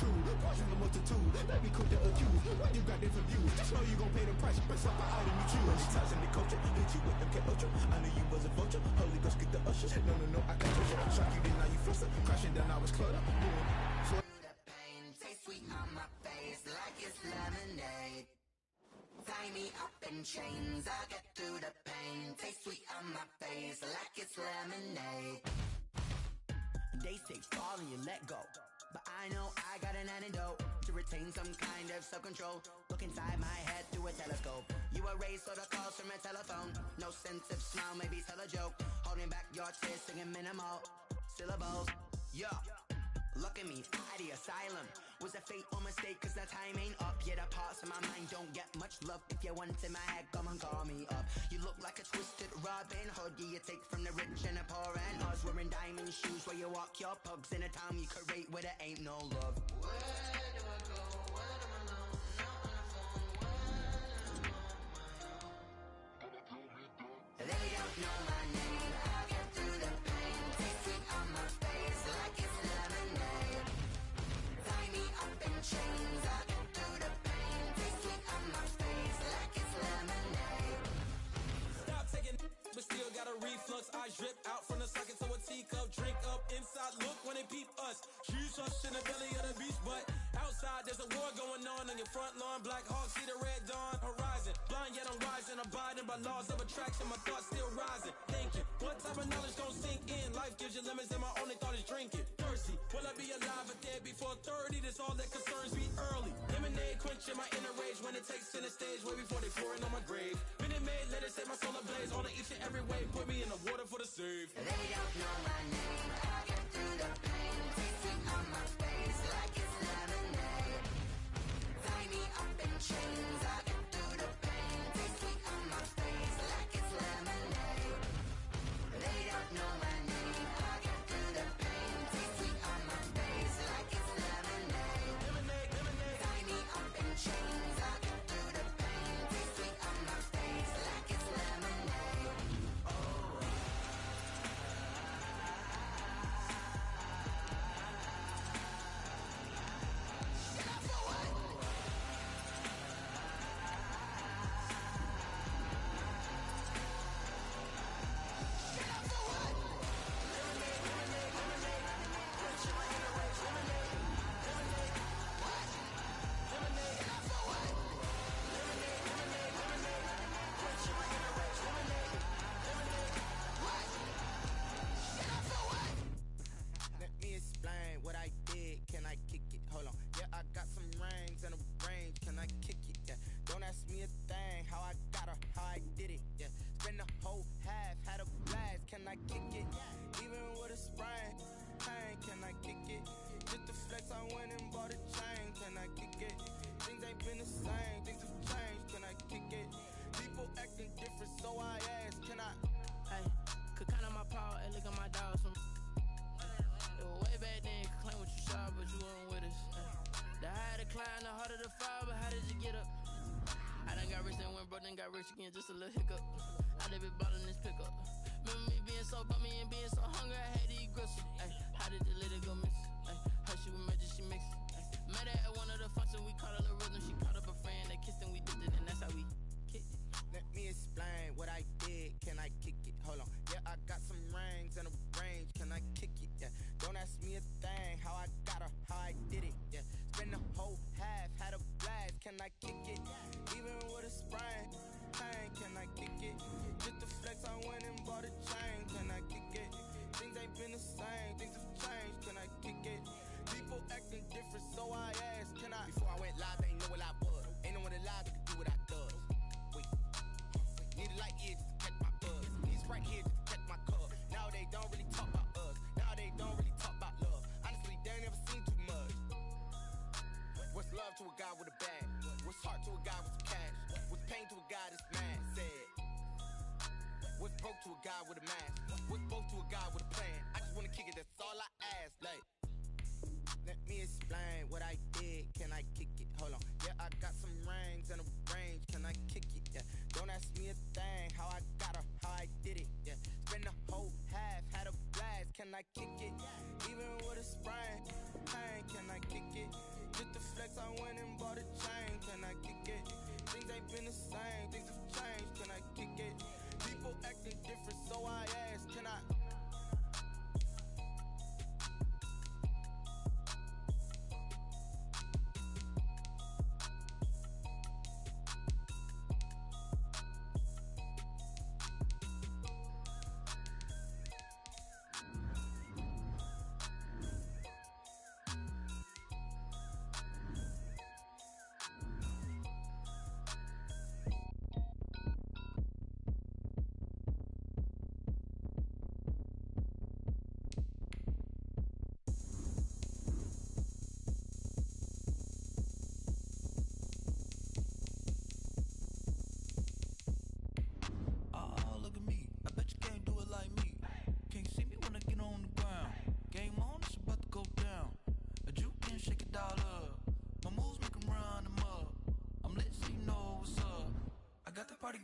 true. Watching the multitude, let me cook the accused. Why you got different views? Just know you gon' pay the price. Best up the item you choose. Money ties in the culture, hit you with them K-Ultra. I knew you was a vulture. Holy Ghost get the usher. No, I can't touch you. Shock you, then now you fluster. Crashing down, I was cluttered. The pain tastes sweet on my face like it's lemonade. Tie me up in chains, I'll get through the pain. Taste sweet on my face like it's lemonade. They say fall and you let go, but I know I got an antidote to retain some kind of self-control. Look inside my head through a telescope. You erase all the calls from a telephone. No sense of smile, maybe tell a joke. Holding back your tears, singing minimal syllables. Yeah. Look at me, out the asylum. Was a fate or mistake, cause the time ain't up. Yet the parts of my mind don't get much love. If you want in my head, come and call me up. You look like a twisted Robin Hood. You take from the rich and the poor and us. Wearing diamond shoes where you walk your pugs in a town you create where there ain't no love. Where do I go? Where am I alone? Not on the phone. Where am I on my own? They don't know my name. I'll get through the pain. Taste sweet on my face like it's lemonade. Tie me up in chains. I'll get through the pain. Taste sweet on my face like it's lemonade. Stop taking, but still got a reflux. I drip out from the socket to a teacup. Drink up inside, look when they peep us. Shoes us in the belly of the beach, but outside there's a war going on your front lawn. Black Hawk, see the red dawn horizon. Blind yet I'm rising, abiding by laws of attraction. My thoughts still rising. Thinking, what type of knowledge gon' sink in? Life gives you limits, and my only thought is drinking. Thirsty, will I be alive or dead before 30? That's all that concerns me early. Lemonade quenching my inner rage when it takes center stage, way before they pour it on my grave. Minute Maid, let it set my soul ablaze. On each and every way, put me in the water for the save. They don't know my name. I'll get through the pain. Taste sweet on my face like it's lemonade. Tie me up in chains. I'll get through the pain. Taste sweet on my face like it's lemonade. They don't know my name. I'll get through the pain. Taste sweet on my face like it's lemonade. Tie me up in chains. I'll get through the pain. Taste sweet on my face like it's lemonade. Let me explain what I did. Can I kick it? Hold on. Yeah, I got some rings and a range. Can I kick it? Yeah. Don't ask me a thing. How I got her, how I did it. Yeah. Spend the whole half, had a blast. Can I kick it? Even with a sprain. Pain, can I kick it? Just to flex, I went and bought a chain. Can I kick it? Things ain't been the same. Things have changed. Can I kick it? People acting different, so I ask. Can I? Hey, could count on my power and look at my dogs from. It was way back then, could claim what you saw, but you weren't with us. The higher the climb, the harder the fall, but how did you get up? I done got rich and went broke, then got rich again, just a little hiccup. I done been ballin' this pickup. Remember me being so bummy and being so hungry, I had to eat gristle. Ay, how did the lady go miss? Ay, how she with magic, she mix. Met her at one of the functions, we caught a little rhythm. She caught up a friend, they kissed and we did it, and that's how we kicked it. Let me explain what I did. Can I kick it? Hold on. Yeah, I got some rings and a range. Can I kick it? Yeah. Don't ask me a thing. How I got her, how I did it. Yeah. Spend the whole half, had a blast. Can I kick it? Even with a sprain. Pain, can I kick it? Just to flex, I went and bought a chain. Can I kick it? Things ain't been the same. Things have changed. Can I kick it? People acting different, so I asked. Can I? Before I went live, ain't know what I was. Ain't no one alive that could do what I does. Wait. Need a light here just to catch my buzz. Need Sprite here just to catch my cup. Now they don't really talk about us. Now they don't really talk about love. Honestly, they ain't never seen too much. What's love to a guy with a bag? What's heart to a guy with some cash? What's pain to a guy that's mad? Said. What's broke to a guy with a mask? What's both to a guy with a plan? I just wanna kick it, that's all I ask. Like, let me explain what I did. Can I kick it? Hold on. Yeah, I got some rings and a range. Can I kick it? Yeah. Don't ask me a thing. How I got her, how I did it. Yeah. Spend the whole half, had a blast. Can I kick it? Even with a sprain. Pain, can I kick it?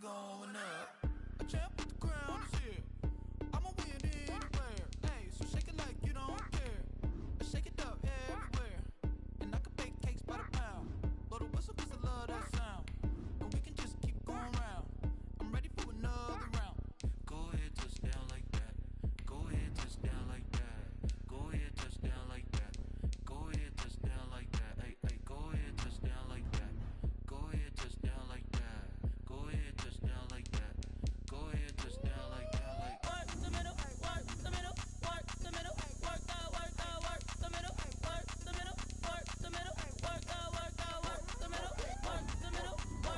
going up. A champ with the crown is here. I'ma win anywhere. Hey, so shake it like you don't care. Shake it up everywhere. And I can bake cakes by the pound. Blow the whistle 'cause I love that sound. And we can just keep going round. I'm ready for another round. Go ahead, touch down like that. Go ahead, touch down like that. Go ahead, touch down like that. Go ahead, touch down like that. Hey, hey, go ahead, touch down like that. Go ahead, touch down like that. Go ahead, touch down like that. Go ahead, touch down like that. Like Work the middle, work the middle, work the middle, work the middle, work the middle, work the middle, work the middle, work the middle, work the middle, work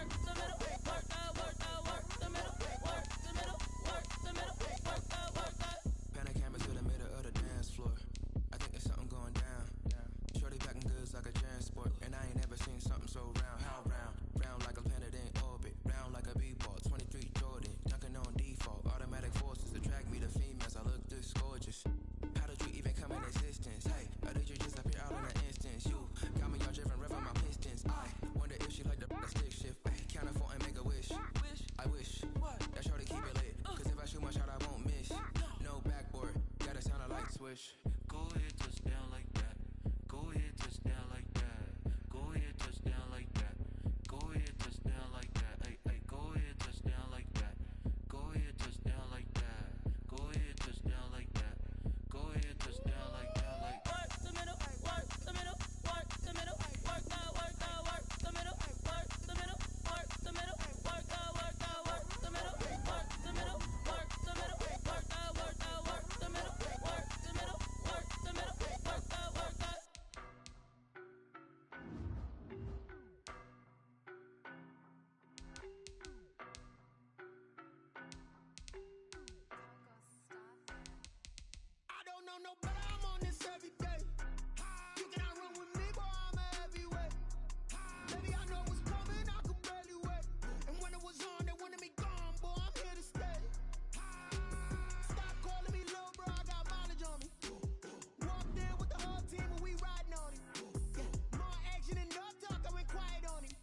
the middle, work the middle, work the middle, work the. Pan a camera to the middle of the dance floor. I think there's something going down. Shorty packing goods like a transport, and I ain't never seen something so round. How round? Round like a planet in orbit. Round like a b-ball. 23 Jordan, dunking on default. Automatic forces attract me to females. I look this gorgeous. How did you even come in existence? Hey, or did you just appear out in an instance? You got me all driven, revving my pistons. I wonder if she like the stick shift. Count a phone and make a wish. I wish that shorty keep it lit. 'Cause if I shoot my shot, I won't miss. No backboard, gotta sound a light switch. go ahead, touch down like that. Go ahead, touch down like that. Go ahead, touch down like that. Go ahead, touch down like that. Hey, hey, go ahead, touch down like that. Go ahead, touch down like that. Go ahead, touch down like that. Go ahead, touch down like that. Like Work the middle, work the middle, work the middle, work the middle, work the middle, work the middle, work the middle, work the middle, work the middle, work the middle, work the middle, work the middle, work the middle, work the middle, work the. I don't know no better, I'm on this every day. You cannot run with me, boy, I'm a heavyweight. Baby, I know what's coming, I could barely wait. And when it was on, they wanted me gone, boy, I'm here to stay. Stop calling me little bro, I got mileage on me. Walked in with the whole team and we riding on it. More action and no talk, I went quiet on him.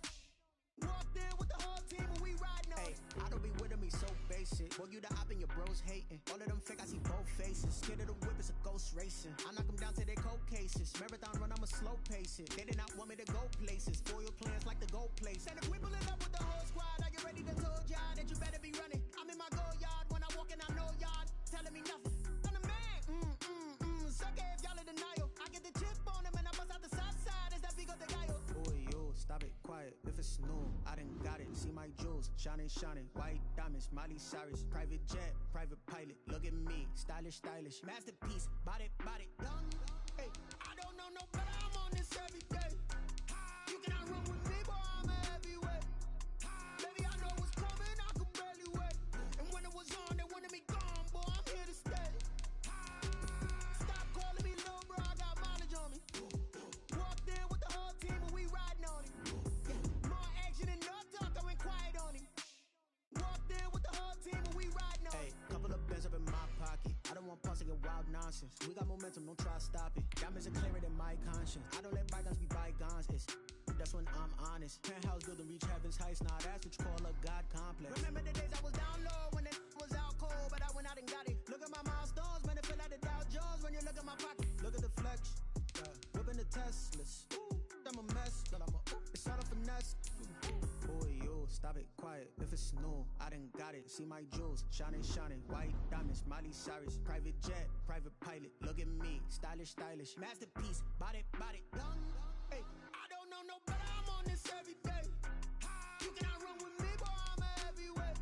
Walked in with the whole team and we riding on it. I don't be with him, he's so basic. Boy, you the op and your bros hating. All of them fake, I see both faces. Scared of the whip, it's a ghost racing. I knock them down to their cold cases. Marathon run, I'ma slow pace it. They did not want me to go places. Foil plans like the gold place. And if we pulling up with the whole squad, I get ready to told y'all that you better be running. I'm in my go yard when I walk in, I know y'all telling me nothing. I'm the man, suck it if y'all in denial. I get the chip on him and I bust out the south side. Is that big of the guy? Boy, yo, stop it, quiet. If it's new, I done got it. See my jewels, shining, shining. White diamonds, Miley Cyrus. Private jet, private pilot. Look at me, stylish, stylish. Masterpiece, body, young. Hey, I don't know no better, I'm on this every day. You cannot run with me, boy, I'm a heavyweight. Baby, I know what's coming, I could barely wait. And when it was on, they wanted me gone, boy, I'm here to stay. Stop calling me little bro, I got mileage on me. Walked in with the whole team and we riding on it. More action and no talk, I went quiet on him. Walked in with the whole team and we riding on Hey, it. couple of bands up in my pocket. I don't want parts of your wild nonsense. We got momentum, don't try to stop it. Diamonds are clearer than my conscience. I don't let bygones be bygones. That's when I'm honest. Penthouse building, reach heaven's heights. Nah, that's what you call a God complex. Remember the days I was down low when it was out cold, but I went out and got it. Look at my milestones, man, it feel like the Dow Jones when you look at my pocket. Look at the flex. Whipping the Teslas. I'm a mess, but it's all a finesse. Boy, yo, stop it, quiet. If it's new, I done got it. See my jewels, shining, shining. White diamonds, Miley Cyrus. Private jet, private pilot. Look at me, stylish, stylish. Masterpiece, body, young. Hey, I don't know no better, I'm on this every day. You cannot run with me, boy, I'm a heavyweight.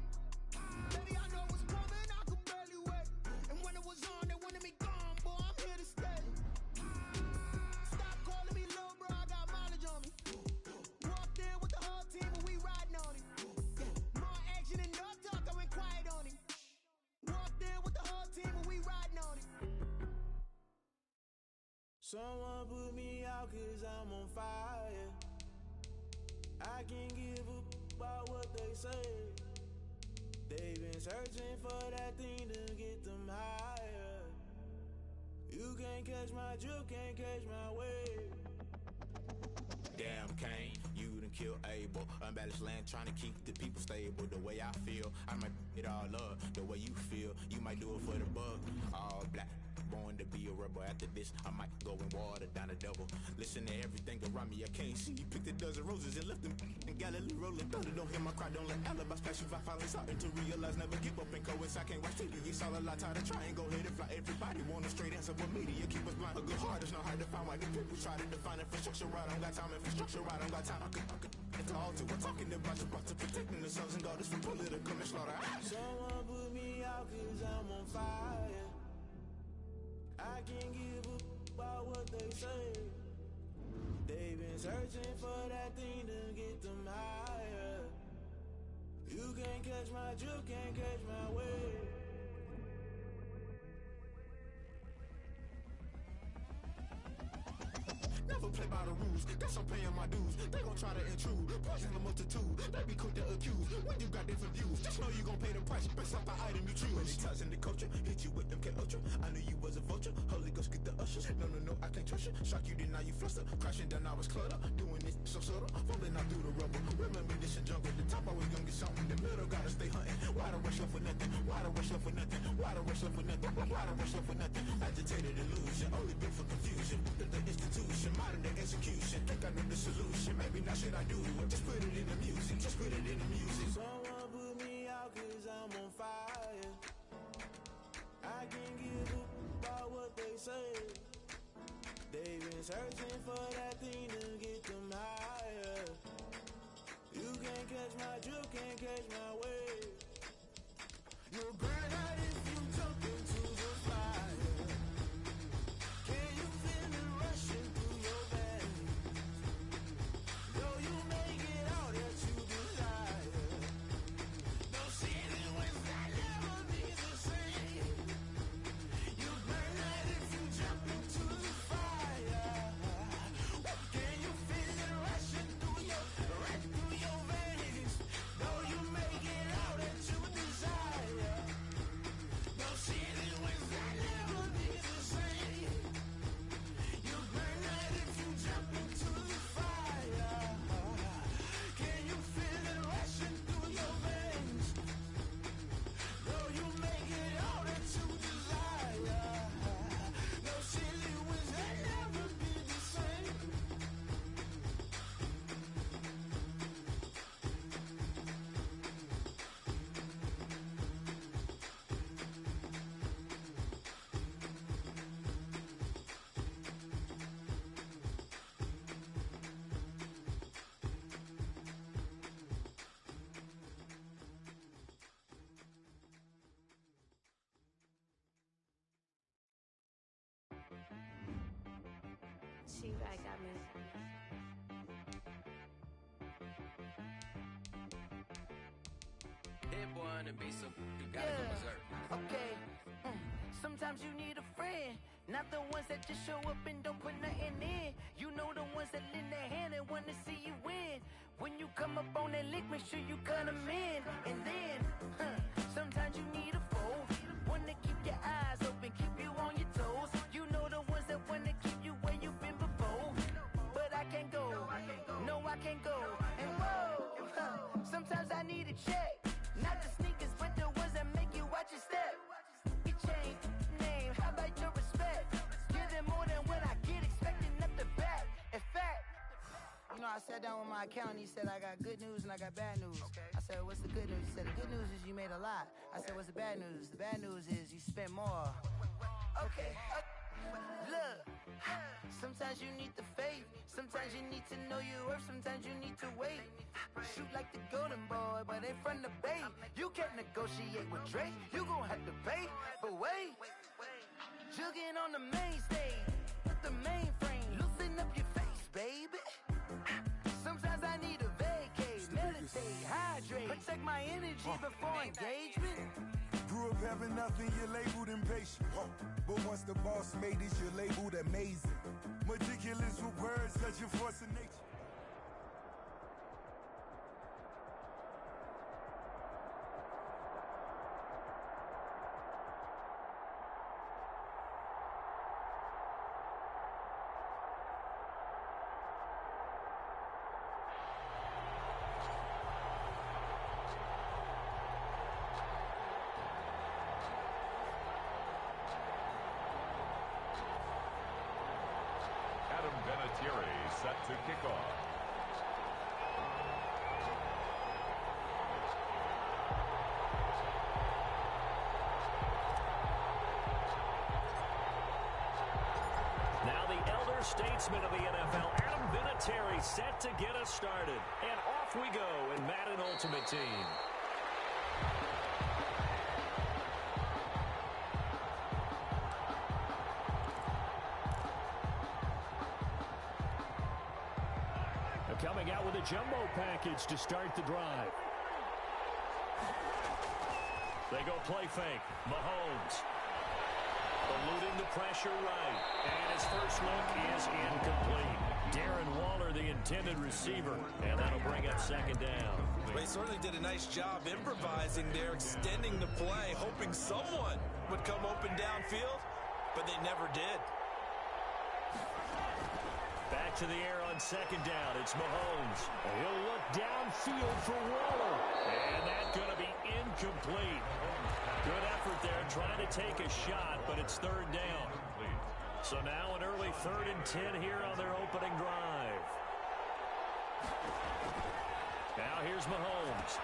Baby, I know what's coming, I could barely wait. And when it was on, they wanted me gone, boy, I'm here to stay. Stop calling me little bro, I got mileage on me. Walked in with the whole team and we riding on it. More action and no talk, I went quiet on him. Walked in with the whole team and we riding on it. Someone put me out 'cause I'm on fire. I can't give a about what they say. They've been searching for that thing to get them higher. You can't catch my drift, can't catch my wave. Damn, Kane, you done kill Abel. Unbalanced land trying to keep the people stable. The way I feel, I might it all up. The way you feel, you might do it for the bug. All black. Born to be a rebel. After this, I might go and water down the devil. Listen to everything around me, I can't see. Picked a dozen roses and left them in Galilee rolling thunder. Don't hear my cry, don't let alibis pass you. I finally starting to realize, never give up and coincide. I can't watch TV, it's all a lot. Tired of trying, go ahead and fly. Everybody want a straight answer, but media keep us blind. A good heart is not hard to find. Why the people try to define infrastructure right? I don't got time, infrastructure right, I don't got time. I could it's all to we're talking about your to protecting the sons and daughters from political and slaughter. Someone put me out 'cause I'm on fire. I can't give a about what they say. They've been searching for that thing to get them higher. You can't catch my drift, can't catch my wave. Never play by the rules, guess I'm paying my dues. They gon' try to intrude, poison the multitude. They be quick to accuse, when you got different views. Just know you gon' pay the price, based off the item you choose. Many times in the culture, hit you with them K-Ultra. I knew you was a vulture, Holy Ghost get the ushers. No, I can't trust you. Shock you, then now you fluster. Crashing down, I was clutter. Doing this so subtle, falling out through the rubble. Remember this a jungle, the top always gonna get something. The middle gotta stay hunting. Why the rush left for nothing? Why the rush left for nothing? Why the rush left for nothing? Why the rush left for nothing? Agitated illusion, only built for confusion. The institution, modern day execution. Think I know the solution. Maybe not should I do it? Just put it in the music. Just put it in the music. Someone put me out 'cause I'm on fire. I can't give a about what they say. They've been searching for that thing to get them higher. You can't catch my drift, can't catch my wave. You'll burn out if you jump into the fire. Can you feel it rushing through your veins? Though you make it out that you desire. No ceiling wins that never be the same. You burn out if you jump into the fire. Can you feel it rushing through your veins? Though you make it out that you desire. No ceiling wins that never be the same. You burn out if you jump into the fire. Can you feel it rushing through your veins? Though you make it all that you desire. No silly wins that never be the same. She like got me. Hit boy on the beat, so you gotta go berserk. Okay. Sometimes you need a friend, not the ones that just show up and don't put nothing in. You know the ones that lend their hand and wanna see you win. When you come up on that lick, make sure you cut them in. And then, sometimes you need a foe, one to keep your eyes open, keep you on your toes. You know the ones that wanna keep you where you've been before. But I can't go, no I can't go. And whoa, sometimes I need a check. Not the sneakers, but the ones that make you watch your step. You change name, how about your respect? Give them more than what I get, expecting up the back. In fact, you know, I sat down with my accountant, he said I got good news and I got bad news. I said, what's the good news? He said, the good news is you made a lot. I said, what's the bad news? The bad news is you spent more. Okay, look, sometimes you need the faith, sometimes you need to know your worth, sometimes you need to wait. Shoot like the golden boy, but ain't from the bay. You can't negotiate with Drake, you gon' have to pay. But wait, jugging on the main stage, with the mainframe, loosen up your face, baby. Sometimes I need a vacate, meditate, hydrate, protect my energy before engagement. Grew up having nothing, you're labeled impatient. But once the boss made it, you're labeled amazing. Meticulous with words, cause you're forcing nature. to kick off. Now the elder statesman of the NFL, Adam Vinatieri, set to get us started. And off we go in Madden Ultimate Team. Coming out with a jumbo package to start the drive. They go play fake. Mahomes eluding the pressure right. And his first look is incomplete. Darren Waller, the intended receiver. And that'll bring up second down. Well, he certainly did a nice job improvising there, extending the play, hoping someone would come open downfield, but they never did. Back to the air on second down. It's Mahomes. He'll look downfield for Waller. And that's going to be incomplete. Good effort there trying to take a shot, but it's third down. So now an early 3rd and 10 here on their opening drive. Now here's Mahomes.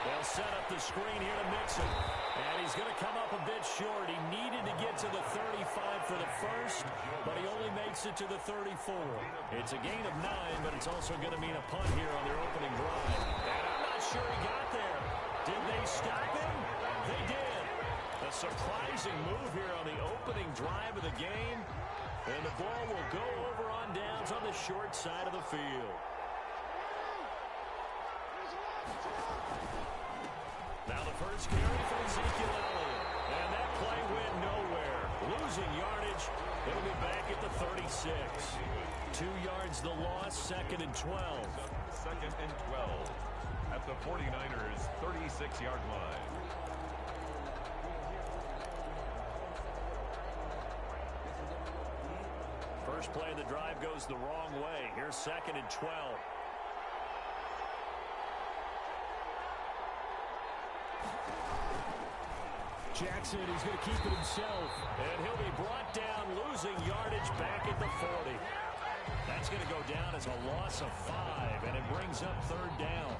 They'll set up the screen here to Mixon. And he's going to come up a bit short. He needed to get to the 35 for the first, but he only makes it to the 34. It's a gain of 9, but it's also going to mean a punt here on their opening drive. And I'm not sure he got there. Did they stop him? They did. A surprising move here on the opening drive of the game. And the ball will go over on downs on the short side of the field. Now the first carry for Ezekiel Elliott. And that play went nowhere. Losing yardage. It'll be back at the 36. 2 yards the loss, 2nd and 12. 2nd and 12 at the 49ers' 36-yard line. First play of the drive goes the wrong way. Here's 2nd and 12. Jackson, he's going to keep it himself. And he'll be brought down, losing yardage back at the 40. That's going to go down as a loss of 5, and it brings up third down.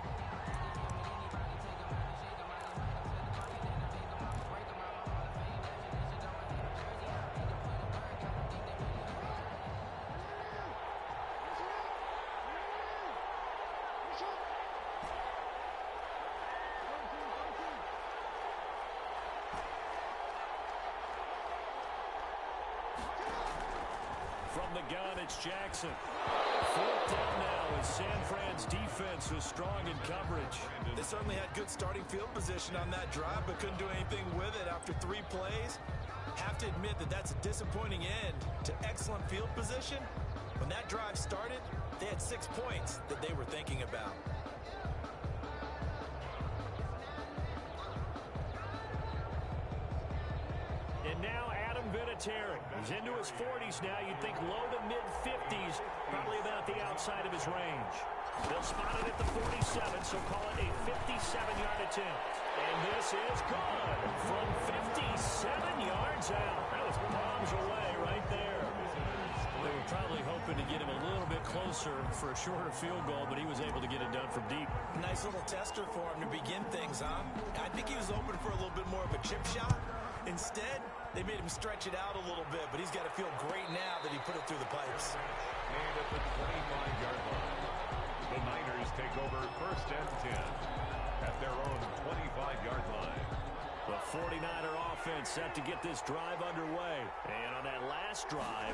From the gun, it's Jackson. 4th down now as San Fran's defense was strong in coverage. They certainly had good starting field position on that drive, but couldn't do anything with it after 3 plays. Have to admit that that's a disappointing end to excellent field position. When that drive started, they had 6 points that they were thinking about. And now Adam Vinatieri. He's into his 40s now. You'd think low to mid-50s, probably about the outside of his range. They'll spot it at the 47, so call it a 57-yard attempt. And this is good from 57 yards out. That was bombs away right there. They were probably hoping to get him a little bit closer for a shorter field goal, but he was able to get it done from deep. Nice little tester for him to begin things, huh? I think he was open for a little bit more of a chip shot. Instead, they made him stretch it out a little bit, but he's got to feel great now that he put it through the pipes. And at the 25-yard line, the Niners take over 1st and 10 at their own 25-yard line. The 49er offense set to get this drive underway. And on that last drive,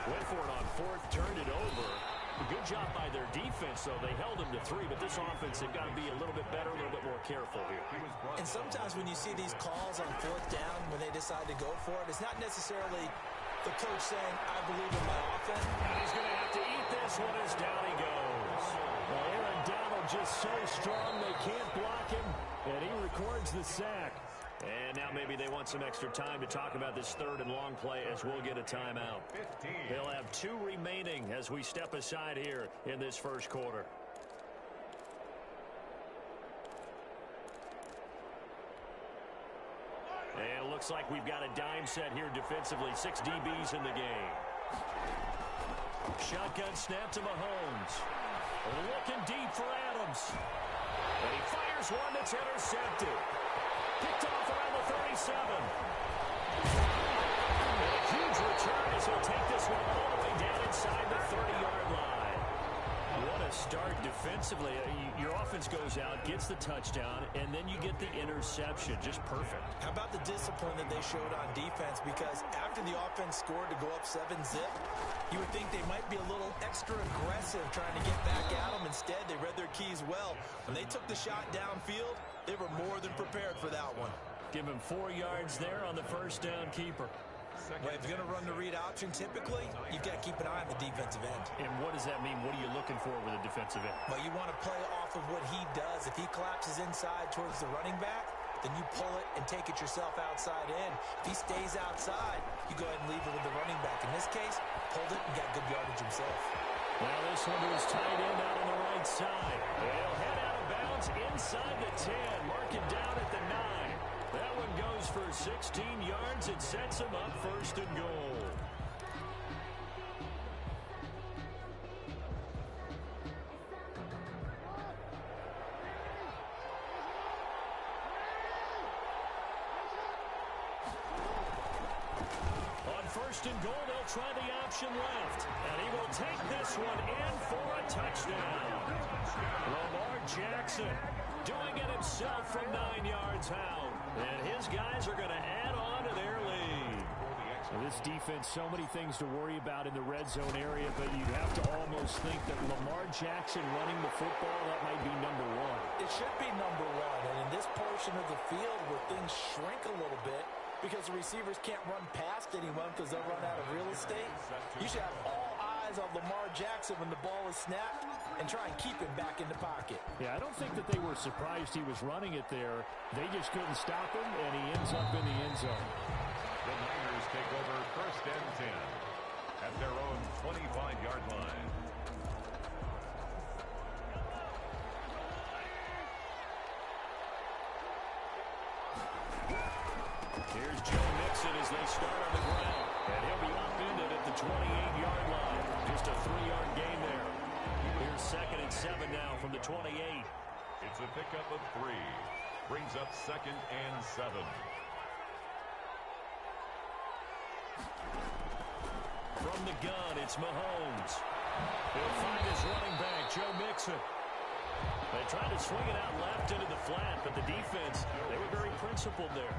went for it on 4th, turned it over. A good job by their defense, though. They held him to 3, but this offense, they've got to be a little bit better, a little bit more careful here. And sometimes when you see these calls on 4th down, when they decide to go for it, it's not necessarily the coach saying, I believe in my offense. And he's going to have to eat this one as down he goes. Well, Aaron Donald just so strong they can't block him, and he records the sack. And now maybe they want some extra time to talk about this 3rd and long play as we'll get a timeout. 15. They'll have 2 remaining as we step aside here in this first quarter. And it looks like we've got a dime set here defensively. 6 DBs in the game. Shotgun snap to Mahomes. Looking deep for Adams. And he fires one that's intercepted. Picked off around the 37. And a huge return as he'll take this one all the way down inside the 30-yard line. What a start defensively. Your offense goes out, gets the touchdown, and then you get the interception. Just perfect. How about the discipline that they showed on defense? Because after the offense scored to go up 7-zip, you would think they might be a little extra aggressive trying to get back at them. Instead, they read their keys well. When they took the shot downfield, they were more than prepared for that one. Give him 4 yards there on the first down keeper. Well, if you're going to run the read option, typically, you've got to keep an eye on the defensive end. And what does that mean? What are you looking for with a defensive end? Well, you want to play off of what he does. If he collapses inside towards the running back, then you pull it and take it yourself outside in. If he stays outside, you go ahead and leave it with the running back. In this case, pulled it and got good yardage himself. Now this one to his tight end out on the right side. They'll head out of bounds inside the 10. Mark it down at the 9. That one goes for 16 yards. It sets him up first and goal. On first and goal, they'll try the option left. And he will take this one in for a touchdown. Lamar Jackson doing it himself from 9 yards out. And his guys are going to add on to their lead. So this defense, so many things to worry about in the red zone area, but you'd have to almost think that Lamar Jackson running the football, that might be number one. It should be number one. And in this portion of the field where things shrink a little bit because the receivers can't run past anyone because they'll run out of real estate, you should have all eyes on Lamar Jackson when the ball is snapped and try and keep him back in the pocket. Yeah, I don't think that they were surprised he was running it there. They just couldn't stop him, and he ends up in the end zone. The Niners take over first and 10 at their own 25-yard line. Here's Joe Mixon as they start on the ground, and he'll be upended at the 28-yard line. Just a 3-yard gain there. Here's second and 7 now from the 28. It's a pickup of 3. Brings up second and 7. From the gun, it's Mahomes. He'll find his running back, Joe Mixon. They tried to swing it out left into the flat, but the defense, they were very principled there.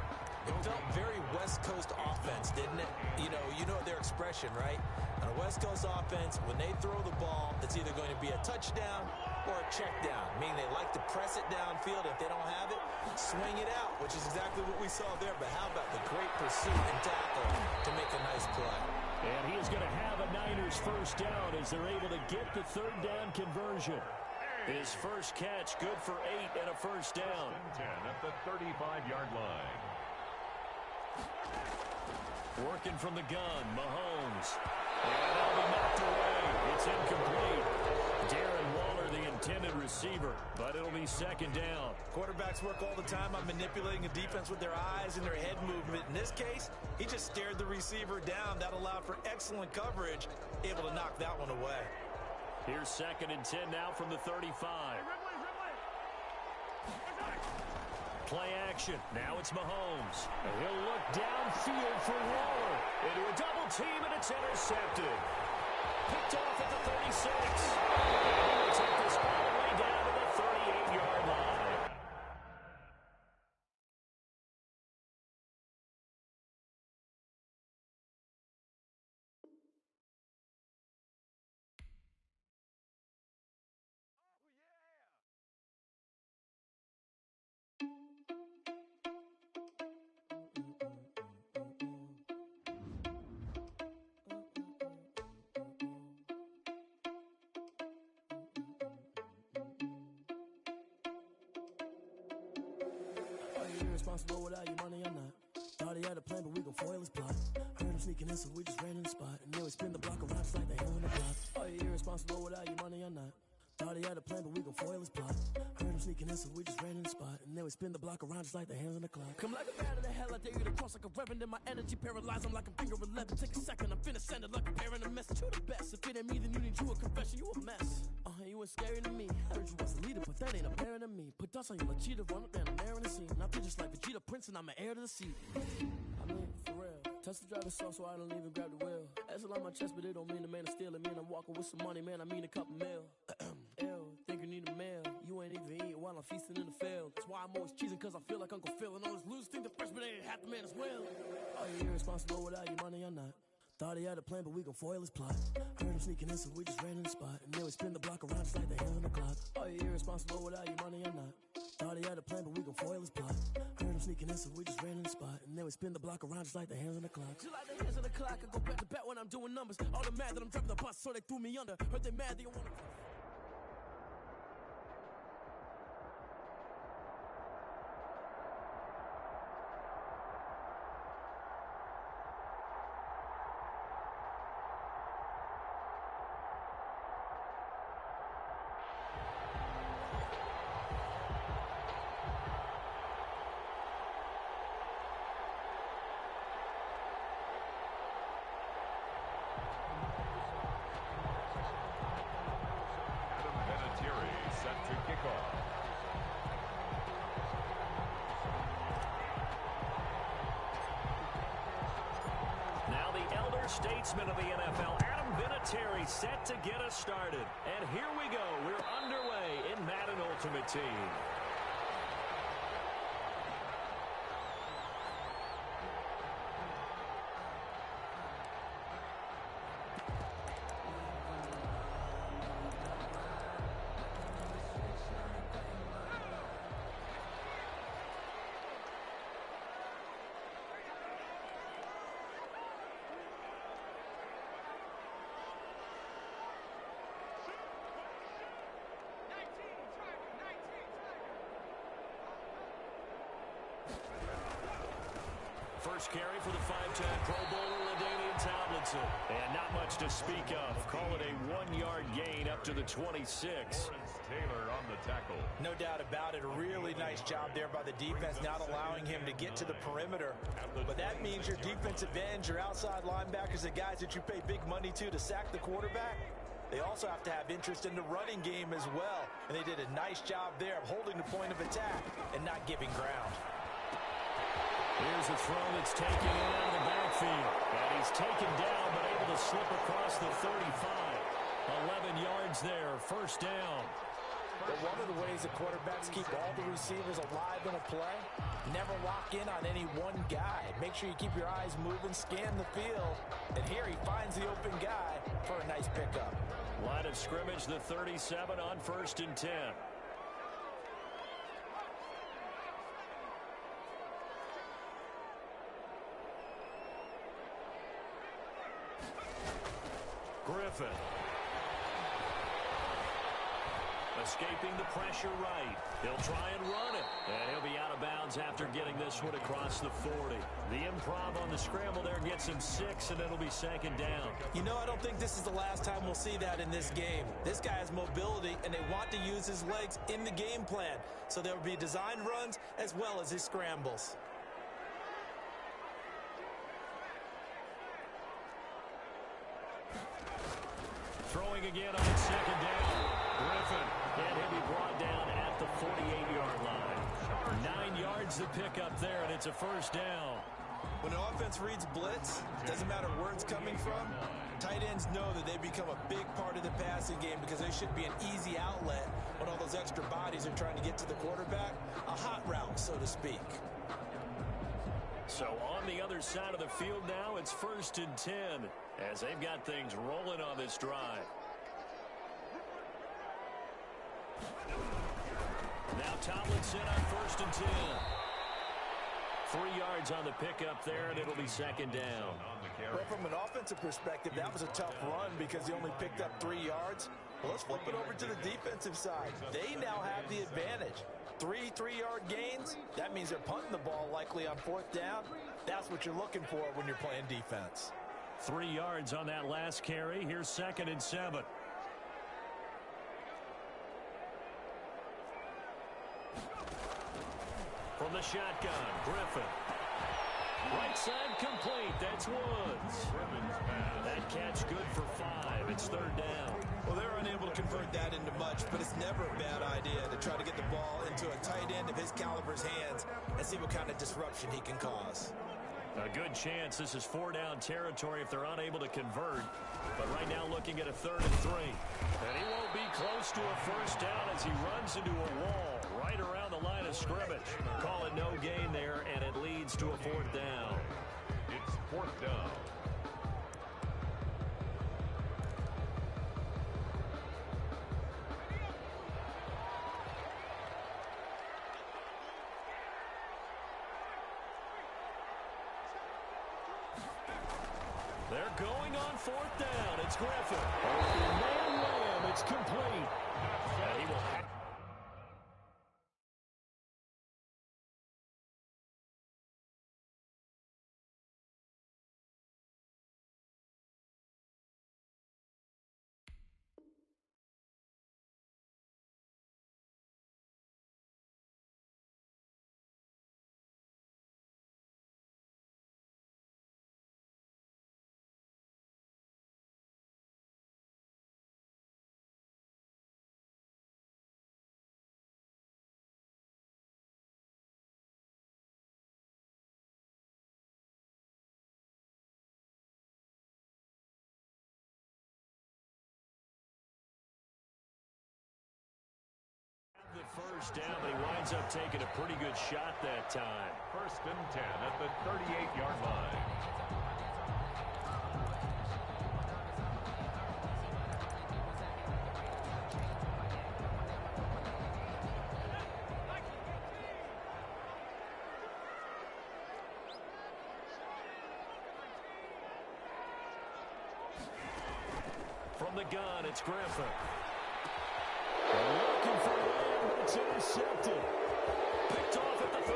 It felt very West Coast offense, didn't it? You know their expression, right? On a West Coast offense, when they throw the ball, it's either going to be a touchdown or a check down, meaning they like to press it downfield. If they don't have it, swing it out, which is exactly what we saw there. But how about the great pursuit and tackle to make a nice play? And he is going to have a Niners first down as they're able to get the third down conversion. His first catch, good for 8 and a first down. 10 at the 35-yard line. Working from the gun, Mahomes. And that'll be knocked away. It's incomplete. Darren Waller, the intended receiver, but it'll be second down. Quarterbacks work all the time on manipulating a defense with their eyes and their head movement. In this case, he just stared the receiver down. That allowed for excellent coverage, able to knock that one away. Here's second and 10 now from the 35. Play action. Now it's Mahomes. And he'll look downfield for Waller. Into a double team, and it's intercepted. Picked off at the 36. And he'll take this all the way down to the 38-yard line. Irresponsible without your money or not. Thought he had a plan, but we gon' foil his plot. Heard him sneaking in, so we just ran in the spot. And then we spin the block around just like they own the block. Are you irresponsible without your money or not? Thought he Thought he had a plan, but we gon' foil his plot. Heard him sneaking in, so we just ran in the spot. And then we spin the block around just like the hands on the clock. Come like a bat of the hell, I dare you to cross like a reverend. In my energy paralyzed, I'm like a finger 11. Take a second, I'm finna send it like a parent a message. You the best, if it ain't me, then you need you a confession. You a mess. You ain't scary to me. Heard you was the leader, but that ain't apparent to me. Put dust on you like cheetah, run up down the air in the scene. Not just like Vegeta Prince, and I'm an heir to the seat. I mean, for real. Touch the driver's soft, so I don't even grab the wheel. That's a lot on my chest, but it don't mean the man is stealing. Mean I'm walking with some money, man. I mean a couple mil. Ew, think you need a meal. You ain't even eating while I'm feasting in the field. That's why I'm always cheesing, cause I feel like Uncle Phil. And all this loose think the freshman ain't half the man as well. Are you irresponsible without your money or not? Thought he had a plan, but we gon' foil his plot. Heard him sneaking in, so we just ran in the spot. And then we spin the block around just like the hands on the clock. Are you irresponsible without your money or not? Thought he had a plan, but we gon' foil his plot. Heard him sneaking in, so we just ran in the spot. And then we spin the block around just like the hands on the clock. Just like the hands on the clock, I go back to back when I'm doing numbers. All the mad that I'm driving the bus, so they threw me under. Heard they mad, they don't wanna... Statesman of the NFL, Adam Vinatieri, set to get us started. And here we go. We're underway in Madden Ultimate Team. First carry for the 5'10" Pro Bowler, LaDainian Tomlinson. And not much to speak of. Call it a 1-yard gain up to the 26. Taylor on the tackle. No doubt about it. A really nice job there by the defense, not allowing him to get to the perimeter. But that means your defensive ends, your outside linebackers, the guys that you pay big money to sack the quarterback, they also have to have interest in the running game as well. And they did a nice job there of holding the point of attack and not giving ground. Here's a throw that's taken in out of the backfield. And he's taken down, but able to slip across the 35. 11 yards there, first down. But one of the ways the quarterbacks keep all the receivers alive in a play, never lock in on any one guy. Make sure you keep your eyes moving, scan the field. And here he finds the open guy for a nice pickup. Line of scrimmage, the 37 on 1st and 10. Griffin. Escaping the pressure right. He'll try and run it. And he'll be out of bounds after getting this one across the 40. The improv on the scramble there gets him 6, and it'll be 2nd down. You know, I don't think this is the last time we'll see that in this game. This guy has mobility, and they want to use his legs in the game plan. So there will be designed runs as well as his scrambles. Throwing again on 2nd down. Griffin, and he'll be brought down at the 48-yard line. 9 yards to pick up there, and it's a first down. When an offense reads blitz, doesn't matter where it's coming from, tight ends know that they become a big part of the passing game because they should be an easy outlet when all those extra bodies are trying to get to the quarterback. A hot route, so to speak. So on the other side of the field now, it's 1st and 10 as they've got things rolling on this drive. Now Tomlinson on 1st and 10. 3 yards on the pickup there, and it'll be 2nd down. Well, from an offensive perspective, that was a tough run because he only picked up 3 yards. Well, let's flip it over to the defensive side. They now have the advantage. 3 3-yard gains, that means they're punting the ball likely on 4th down. That's what you're looking for when you're playing defense. 3 yards on that last carry. Here's 2nd and 7. the shotgun. Griffin. Right side complete. That's Woods. That catch good for 5. It's 3rd down. Well, they're unable to convert that into much, but it's never a bad idea to try to get the ball into a tight end of his caliber's hands and see what kind of disruption he can cause. A good chance this is 4-down territory if they're unable to convert. But right now looking at a 3rd and 3. And he won't be close to a 1st down as he runs into a wall right around the line of scrimmage. Call it no gain there, and it leads to a 4th down. It's 4th down. They're going on 4th down. It's Griffin. Open man Lamb. It's complete. And he will have... the 1st down, but he winds up taking a pretty good shot that time. 1st and 10 at the 38-yard line. From the gun, it's Griffin. Looking for Lamb, but it's intercepted. Picked off at the 39.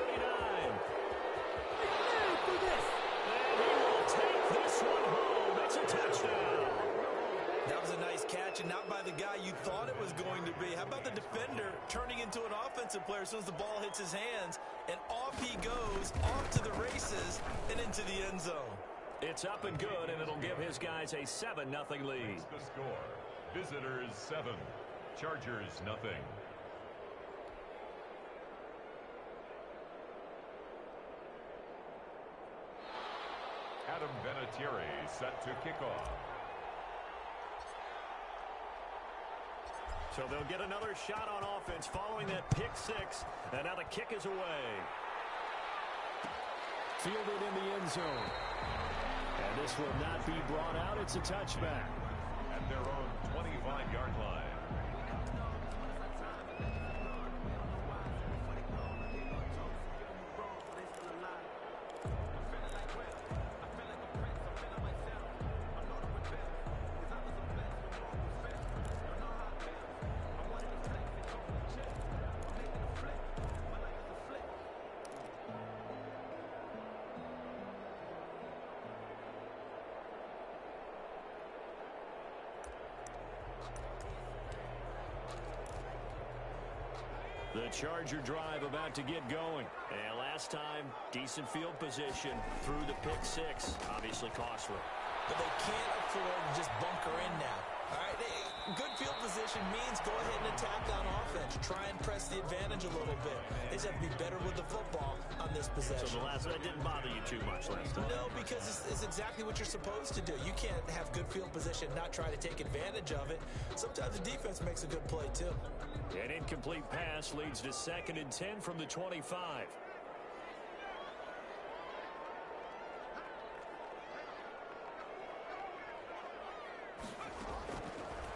And he will take this one home. It's a touchdown. That was a nice catch, and not by the guy you thought it was going to be. How about the defender turning into an offensive player as soon as the ball hits his hands, and off he goes, off to the races, and into the end zone. It's up and good, and it'll give his guys a 7-0 lead. The score. Visitors 7. Chargers nothing. Adam Vinatieri set to kick off. So they'll get another shot on offense following that pick 6, and now the kick is away. Fielded in the end zone. And this will not be brought out. It's a touchback. At their own 25-yard line. The Charger drive about to get going. And last time, decent field position through the pick 6. Obviously costly. But they can't afford to just bunker in now. All right, good field position means go ahead and attack on offense. Try and press the advantage a little bit. They just have to be better with the football on this possession. So that didn't bother you too much last time? No, because it's exactly what you're supposed to do. You can't have good field position and not try to take advantage of it. Sometimes the defense makes a good play, too. An incomplete pass leads to 2nd and 10 from the 25.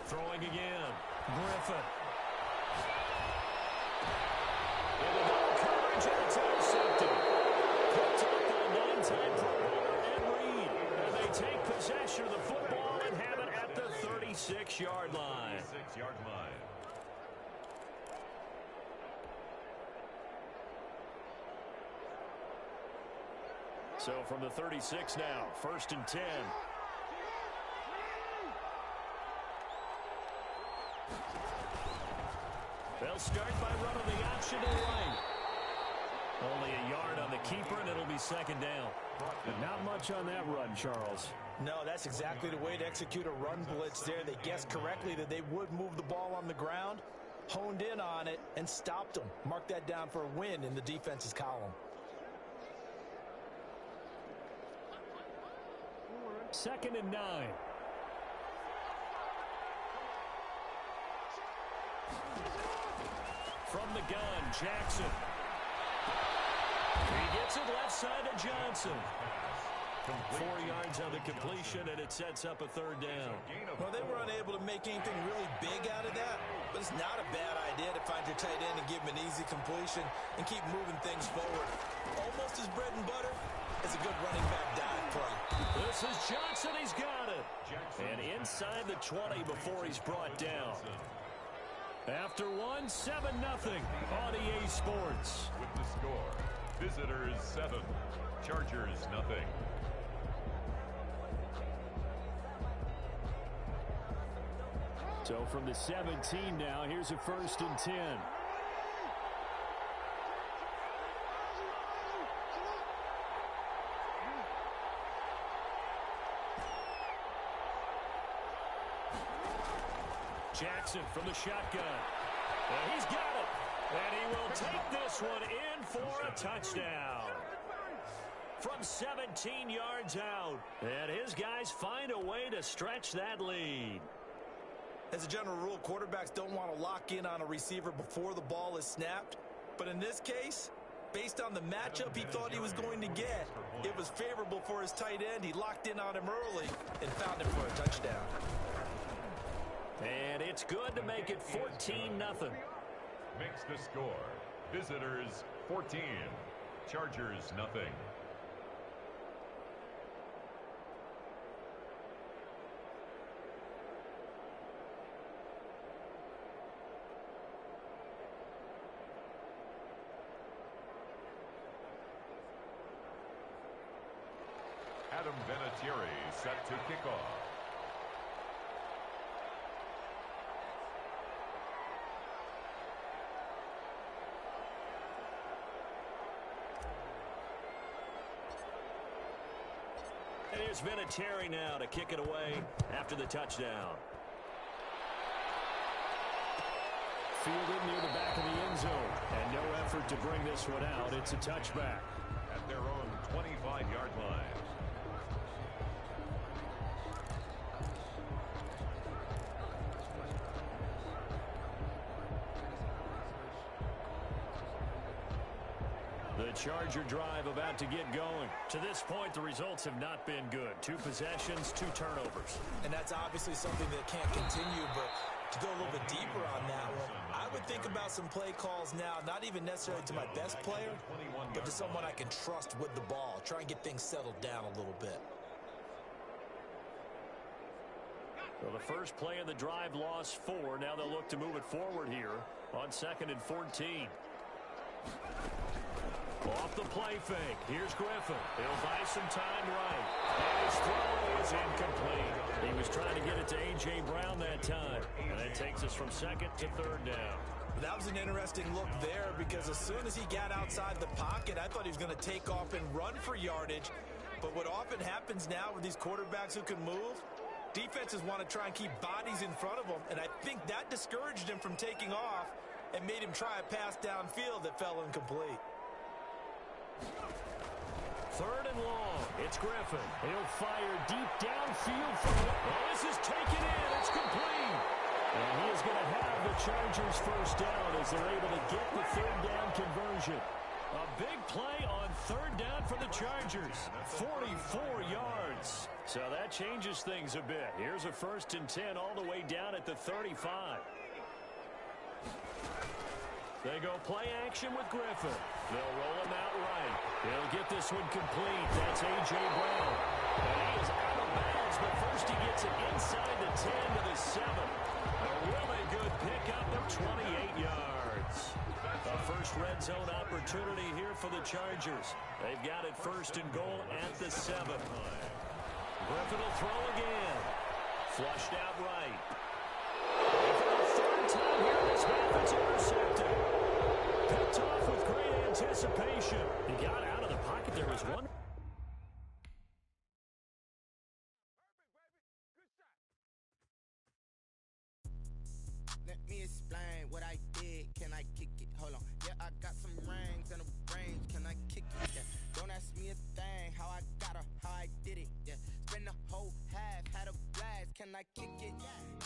Throwing again. Griffin. Into double coverage, and it's intercepted. Picked up by 9-time Pro Bowler Ed Reed. And they take possession of the football and have it at the 36-yard line. 36-yard line. So from the 36 now, 1st and 10. They'll start by running the option to the right. Only a yard on the keeper, and it'll be second down. Not much on that run, Charles. No, that's exactly the way to execute a run blitz there. They guessed correctly that they would move the ball on the ground, honed in on it, and stopped them. Mark that down for a win in the defense's column. Second and 9. From the gun, Jackson. He gets it left side to Johnson. 4 yards on the completion, and it sets up a third down. Well, they were unable to make anything really big out of that, but it's not a bad idea to find your tight end and give him an easy completion and keep moving things forward. Almost as bread and butter as a good running back dive play. This is Johnson. He's got it. And inside the 20 before he's brought down. After one, 7-0 on EA Sports. With the score, visitors 7, Chargers nothing. So from the 17 now, here's a 1st and 10. Jackson from the shotgun. And he's got it. And he will take this one in for a touchdown. From 17 yards out. And his guys find a way to stretch that lead. As a general rule, quarterbacks don't want to lock in on a receiver before the ball is snapped. But in this case, based on the matchup he thought he was going to get, it was favorable for his tight end. He locked in on him early and found him for a touchdown. And it's good to make it 14-0. Makes the score. Visitors 14, Chargers nothing. Adam Vinatieri set to kick off. And here's Vinatieri now to kick it away after the touchdown. Fielded near the back of the end zone. And no effort to bring this one out. It's a touchback. At their own 25-yard line. The Charger drive about to get going. To this point, the results have not been good. 2 possessions, 2 turnovers. And that's obviously something that can't continue, but to go a little bit deeper on that one, I would think about some play calls now, not even necessarily to my best player, but to someone I can trust with the ball. Try and get things settled down a little bit. Well, the first play of the drive lost 4. Now they'll look to move it forward here on 2nd and 14. Off the play fake. Here's Griffin. He'll buy some time right. And his throw is incomplete. He was trying to get it to A.J. Brown that time. And that takes us from 2nd to 3rd down. That was an interesting look there because as soon as he got outside the pocket, I thought he was going to take off and run for yardage. But what often happens now with these quarterbacks who can move, defenses want to try and keep bodies in front of them. And I think that discouraged him from taking off and made him try a pass downfield that fell incomplete. 3rd and long. It's Griffin. He'll fire deep downfield from it. Oh, this is taken in. It's complete. And he is going to have the Chargers first down as they're able to get the 3rd down conversion. A big play on 3rd down for the Chargers. 44 yards. So that changes things a bit. Here's a 1st and 10 all the way down at the 35. They go play action with Griffin. They'll roll him out right. He'll get this one complete. That's A.J. Brown. And he is out of bounds, but first he gets it inside the 10 to the 7. A really good pickup of 28 yards. A first red zone opportunity here for the Chargers. They've got it 1st and goal at the 7. Griffin will throw again. Flushed out right. And for the 3rd time here this half, it's intercepted. Picked off with great anticipation. Hold on, yeah, I got some rings and a range. Can I kick it? Yeah. Don't ask me a thing. How I got her, how I did it. Yeah. Spend the whole half, had a blast. Can I kick it?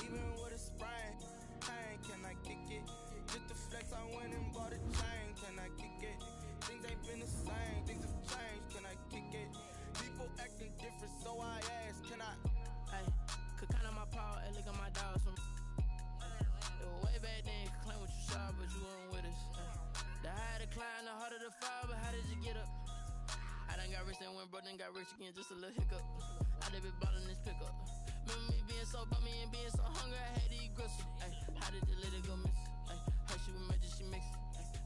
Even with a sprain, pain. Can I kick it? Just to flex, I went and bought a chain. Can I kick it? Things ain't been the same. Things have changed. Can I kick it? People acting different, so I ask. Can I? Hey, could count on my power, and look at my dogs. It was way back then, could claim what you saw, but you weren't with us. The higher the climb, the harder the fall, but how did you get up? I done got rich and went broke, then got rich again, just a little hiccup. I done been ballin' this pickup. Remember me being so bummy and being so hungry, I had to eat gristle. Ay, how did you let it go miss? Ay, her she was magic, she mixed.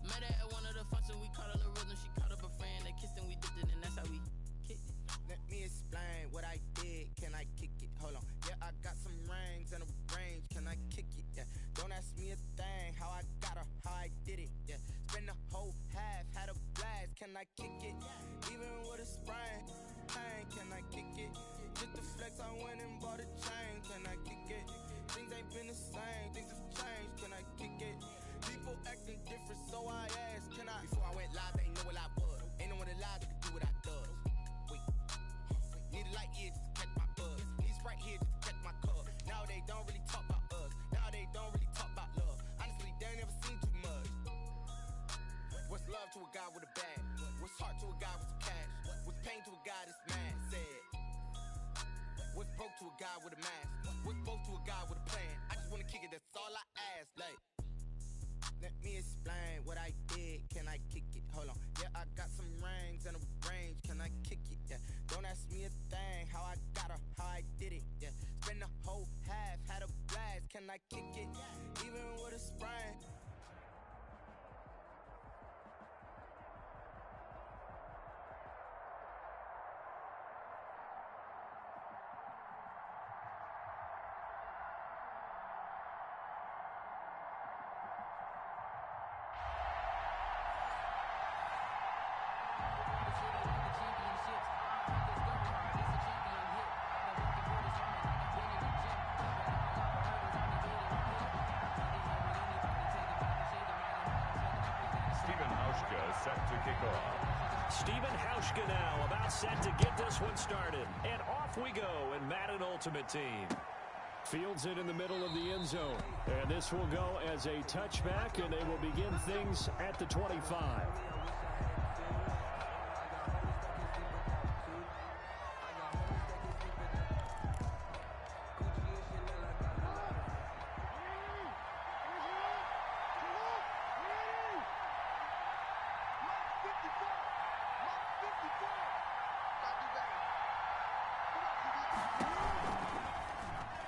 Met her at one of the functions, we caught a little rhythm, she caught up a friend, they kissed and we dipped it, and that's how we kicked it. Let me explain what I did. Can I kick it? Hold on. Yeah, I got some rings and a range. Can I kick it? Yeah. Don't ask me a thing. How I got her, how I did it. Yeah. Spend the whole half, had a blast. Can I kick it? Even with a sprain, pain. Can I kick it? Just to flex, I went and bought a chain. Can I kick it? Things ain't been the same. Things have changed. Can I kick it? People acting different, so I asked. Can I? Before I went live, they know what I was. Ain't no one alive that could do what I does. Need a light here just to catch my buzz. Need Sprite here just to catch my cup. Now they don't really talk about us. Now they don't really talk about love. Honestly, they ain't never seen too much. What's love to a guy with a bag? What's heart to a guy with some cash? What's pain to a guy that's mad? Said. What's broke to a guy with a mask? What's both to a guy with a plan? I just wanna kick it, that's all I ask. Like, let me explain what I did. Can I kick it? Hold on. Yeah, I got some rings and a range. Can I kick it? Yeah. Don't ask me a thing. How I got her, how I did it. Yeah. Spend the whole half, had a blast. Can I kick it? Even with a sprain. Set to kick off. Stephen Hauschka now about set to get this one started. And off we go in Madden Ultimate Team. Fields it in the middle of the end zone. And this will go as a touchback, and they will begin things at the 25.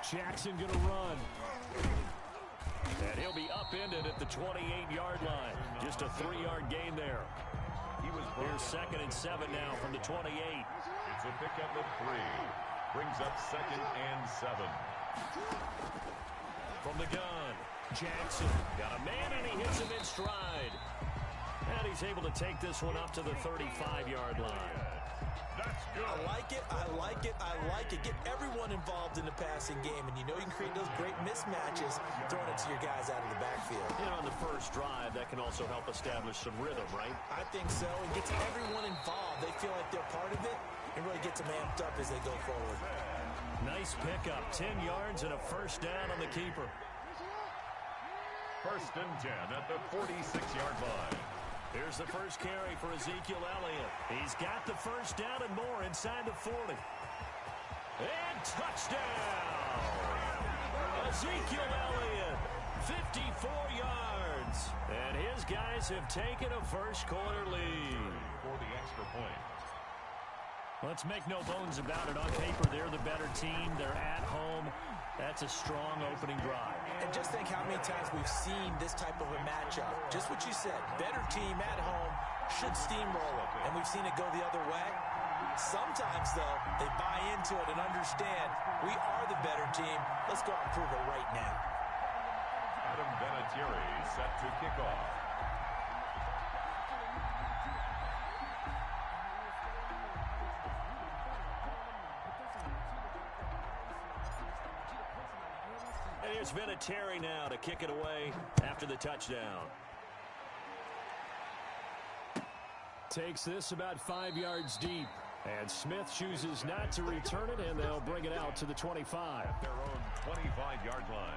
Jackson going to run. And he'll be upended at the 28-yard line. Just a 3-yard gain there. Here's 2nd and 7 now from the 28. It's a pickup of 3. Brings up 2nd and 7. From the gun, Jackson got a man and he hits him in stride. And he's able to take this one up to the 35-yard line. That's good. I like it, I like it, I like it. Get everyone involved in the passing game, and you know you can create those great mismatches throwing it to your guys out of the backfield. You know, on the first drive, that can also help establish some rhythm, right? I think so. It gets everyone involved. They feel like they're part of it, and really gets them amped up as they go forward. Nice pickup, 10 yards and a first down on the keeper. 1st and 10 at the 46-yard line. Here's the first carry for Ezekiel Elliott. He's got the first down and more inside the 40. And touchdown! Ezekiel Elliott, 54 yards. And his guys have taken a first-quarter lead. For the extra point. Let's make no bones about it. On paper, they're the better team. They're at home. That's a strong opening drive. And just think how many times we've seen this type of a matchup. Just what you said, better team at home should steamroll it. And we've seen it go the other way. Sometimes, though, they buy into it and understand we are the better team. Let's go out and prove it right now. Adam Vinatieri set to kick off. And here's Vinatieri now to kick it away after the touchdown. Takes this about 5 yards deep. And Smith chooses not to return it, and they'll bring it out to the 25. At their own 25-yard line.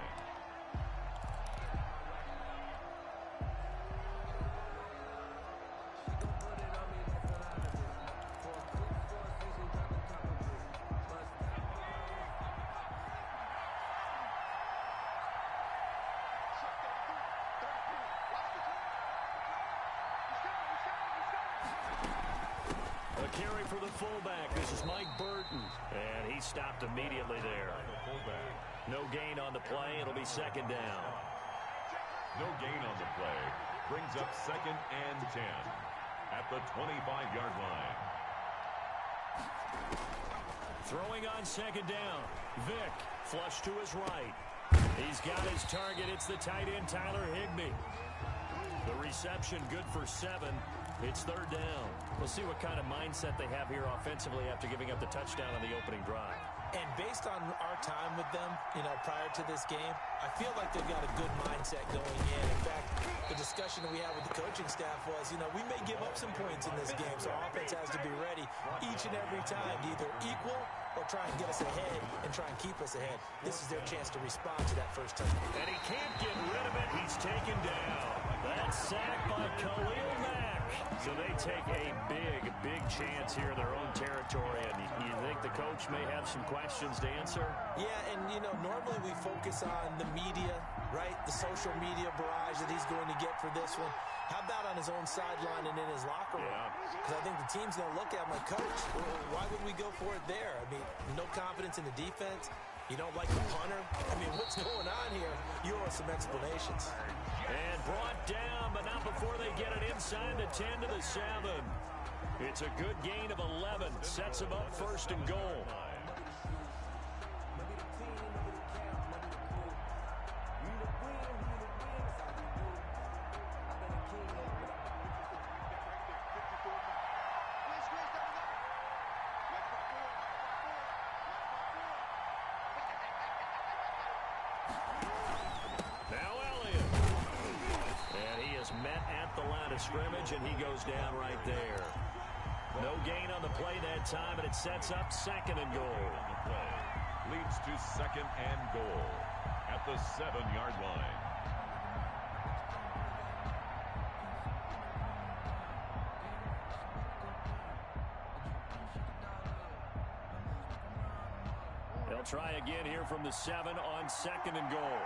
Carry for the fullback. This is Mike Burton. And he stopped immediately there. No gain on the play. It'll be second down. No gain on the play. Brings up 2nd and 10 at the 25-yard line. Throwing on second down. Vick, flush to his right. He's got his target. It's the tight end, Tyler Higbee. The reception good for 7. It's third down. We'll see what kind of mindset they have here offensively after giving up the touchdown on the opening drive. And based on our time with them, prior to this game, I feel like they've got a good mindset going in. In fact, the discussion that we had with the coaching staff was, we may give up some points in this game, so our offense has to be ready each and every time to either equal or try and get us ahead and try and keep us ahead. This is their chance to respond to that first touchdown. And he can't get rid of it. He's taken down. That's sacked by Khalil Mack. So they take a big chance here in their own territory. And you think the coach may have some questions to answer? Yeah, and, normally we focus on the media, right? The social media barrage that he's going to get for this one. How about on his own sideline and in his locker room? Because I think the team's going to look at him like, Coach, why would we go for it there? I mean, no confidence in the defense. You don't like the punter? I mean, what's going on here? You owe us some explanations. And brought down, but not before they get it inside the 10 to the 7. It's a good gain of 11. Sets him up first and goal. Scrimmage, and he goes down right there. No gain on the play that time, and it sets up 2nd and goal. Leads to 2nd and goal at the 7-yard line. They'll try again here from the 7 on 2nd and goal.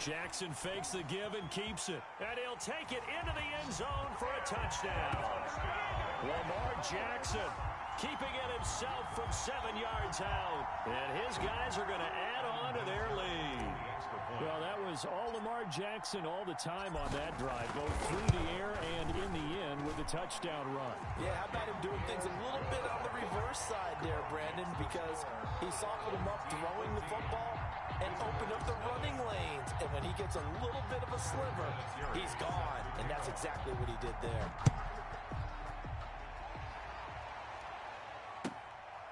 Jackson fakes the give and keeps it. And he'll take it into the end zone for a touchdown. Lamar Jackson keeping it himself from 7 yards out. And his guys are going to add on to their lead. Well, that was all Lamar Jackson all the time on that drive, both through the air and in the end with a touchdown run. Yeah, how about him doing things a little bit on the reverse side there, Brandon, because he softened him up throwing the football and opened up the running lanes. And when he gets a little bit of a sliver, he's gone. And that's exactly what he did there.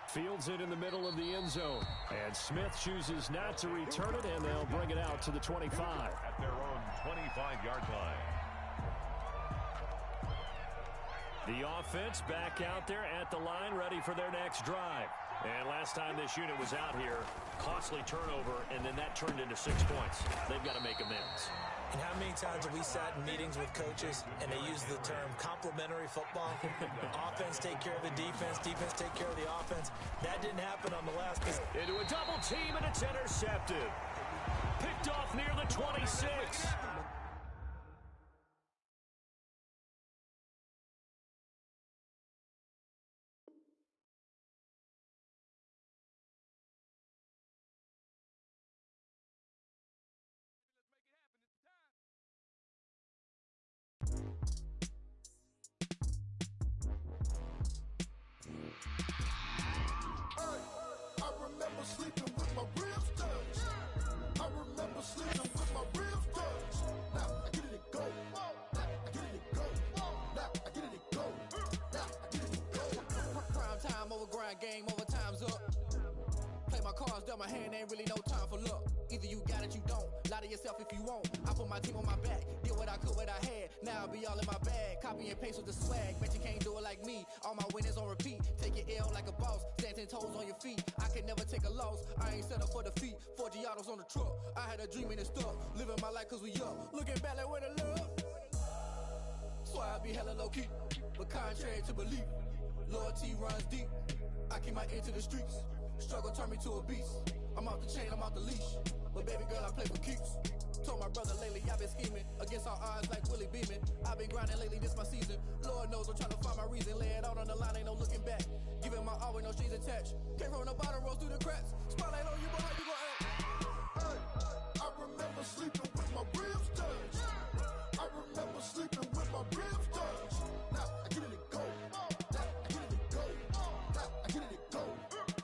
Fields it in the middle of the end zone. And Smith chooses not to return it, and they'll bring it out to the 25. At their own 25-yard line. The offense back out there at the line, ready for their next drive. And last time this unit was out here, costly turnover, and then that turned into 6 points. They've got to make amends. And how many times have we sat in meetings with coaches and they use the term complementary football? Offense take care of the defense, defense take care of the offense. That didn't happen on the last possession. Into a double team, and it's intercepted. Picked off near the 26. Sleeping with my ribs touched. I remember sleeping with my ribs touched. cards dealt my hand, ain't really no time for luck. Either you got it, you don't. Lie to yourself if you won't. I put my team on my back, did what I could, what I had. Now I'll be all in my bag. Copy and paste with the swag. Bet you can't do it like me. All my winners on repeat. Take your L like a boss. Stand 10 toes on your feet. I can never take a loss. I ain't set up for defeat. 4 Giottos on the truck. I had a dream and it stuck. Living my life cause we up. Looking back like where the love. So I be hella low key. But contrary to belief, loyalty runs deep. I keep my ear to the streets. Struggle turned me to a beast. I'm off the chain, I'm off the leash. But baby girl, I play for keeps. Told my brother lately, I've been scheming against all odds like Willie Beeman. I've been grinding lately, this my season. Lord knows I'm trying to find my reason. Lay it out on the line, ain't no looking back. Giving my all with no strings attached. Came from the bottom, rose through the cracks. Spotlight on you, but how you gon' act? Hey, I remember sleeping with my ribs touched. I remember sleeping with my ribs touched. Now I get it to go. Now I get it to go. Now I get it to go.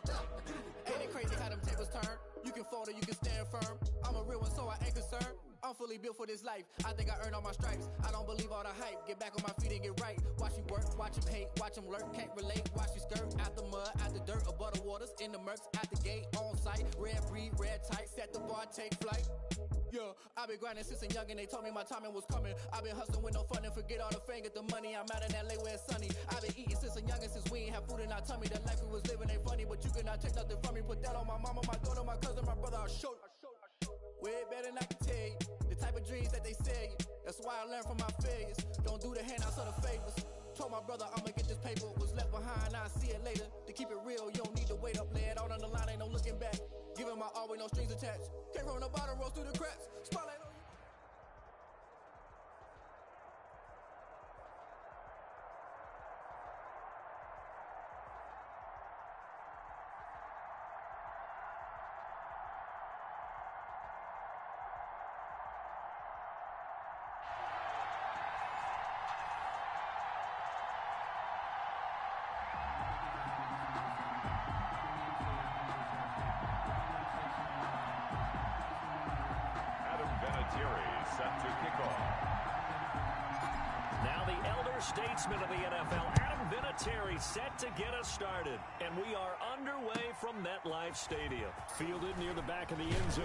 Now I get it to go. Ain't it crazy how them tables turn? You can fold or you can stand firm. I'm a real one, so I ain't concerned. I'm fully built for this life. I think I earned all my stripes. I don't believe all the hype. Get back on my feet and get right. Watch you work, watch him hate, watch him lurk. Can't relate, watch you skirt. Out the mud, out the dirt, above the waters, in the murks, out the gate, on site. Red breed, red tight, set the bar, take flight. Yeah, I been grinding since a young and they told me my timing was coming. I been hustling with no fun and forget all the fame, get the money. I'm out in LA where it's sunny. I been eating since a youngin', since we ain't have food in our tummy. The life we was living ain't funny, but you cannot take nothing from me. Put that on my mama, my daughter, my cousin, my brother, I'll show you. Way better than I can tell you. The type of dreams that they sell you. That's why I learned from my failures. Don't do the handouts or the favors. Told my brother I'ma get this paper. Was left behind, I'll see it later. To keep it real, you don't need to wait up. Lay it out on the line, ain't no looking back. Giving my all with no strings attached. Came from the bottom, rose through the cracks. Spotlight on you. Set to kick off. Now the elder statesman of the NFL, Adam Vinatieri, set to get us started. And we are underway from MetLife Stadium. Fielded near the back of the end zone.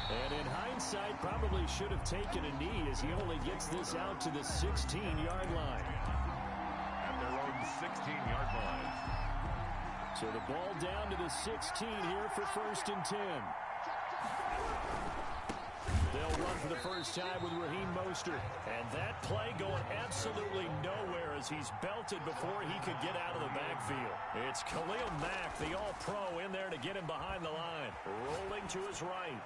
And in hindsight, probably should have taken a knee as he only gets this out to the 16-yard line. At their own 16-yard line. So the ball down to the 16 here for 1st and 10. They'll run for the first time with Raheem Mostert. And that play going absolutely nowhere as he's belted before he could get out of the backfield. It's Khalil Mack, the all-pro, in there to get him behind the line. Rolling to his right.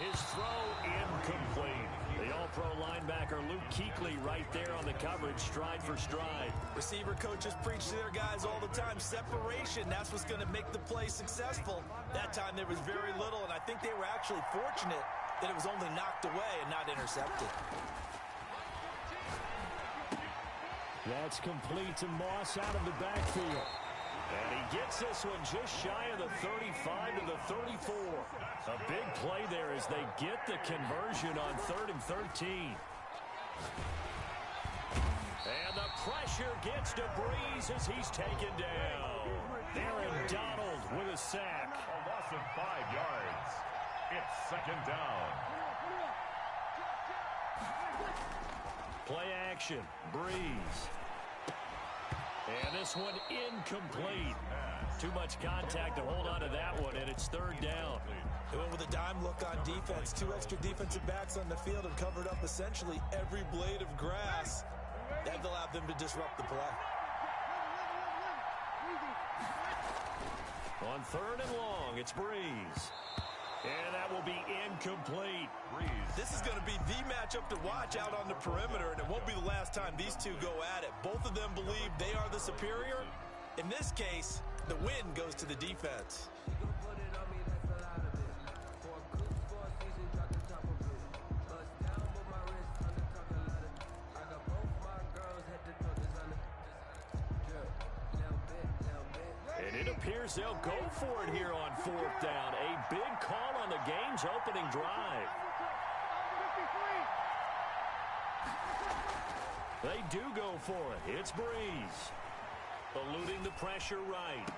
His throw incomplete. The all-pro linebacker Luke Kuechly right there on the coverage, stride for stride. Receiver coaches preach to their guys all the time. Separation, that's what's going to make the play successful. That time there was very little, and I think they were actually fortunate that it was only knocked away and not intercepted. That's complete to Moss out of the backfield. And he gets this one just shy of the 35 to the 34. A big play there as they get the conversion on 3rd and 13. And the pressure gets to Breeze as he's taken down. Aaron Donald with a sack. A loss of 5 yards. It's 2nd down. Play action. Breeze. And this one incomplete. Too much contact to hold on to that one, and it's 3rd down. They went with a dime look on defense. 2 extra defensive backs on the field and covered up essentially every blade of grass. That allowed them to disrupt the play. On 3rd and long, it's Breeze. And that will be incomplete. Breeze. This is going to be the matchup to watch out on the perimeter, and it won't be the last time these two go at it. Both of them believe they are the superior. In this case, the win goes to the defense. And it appears they'll go for it here on 4th down. A big call on the game's opening drive. They do go for it. It's Breeze. eluding the pressure right.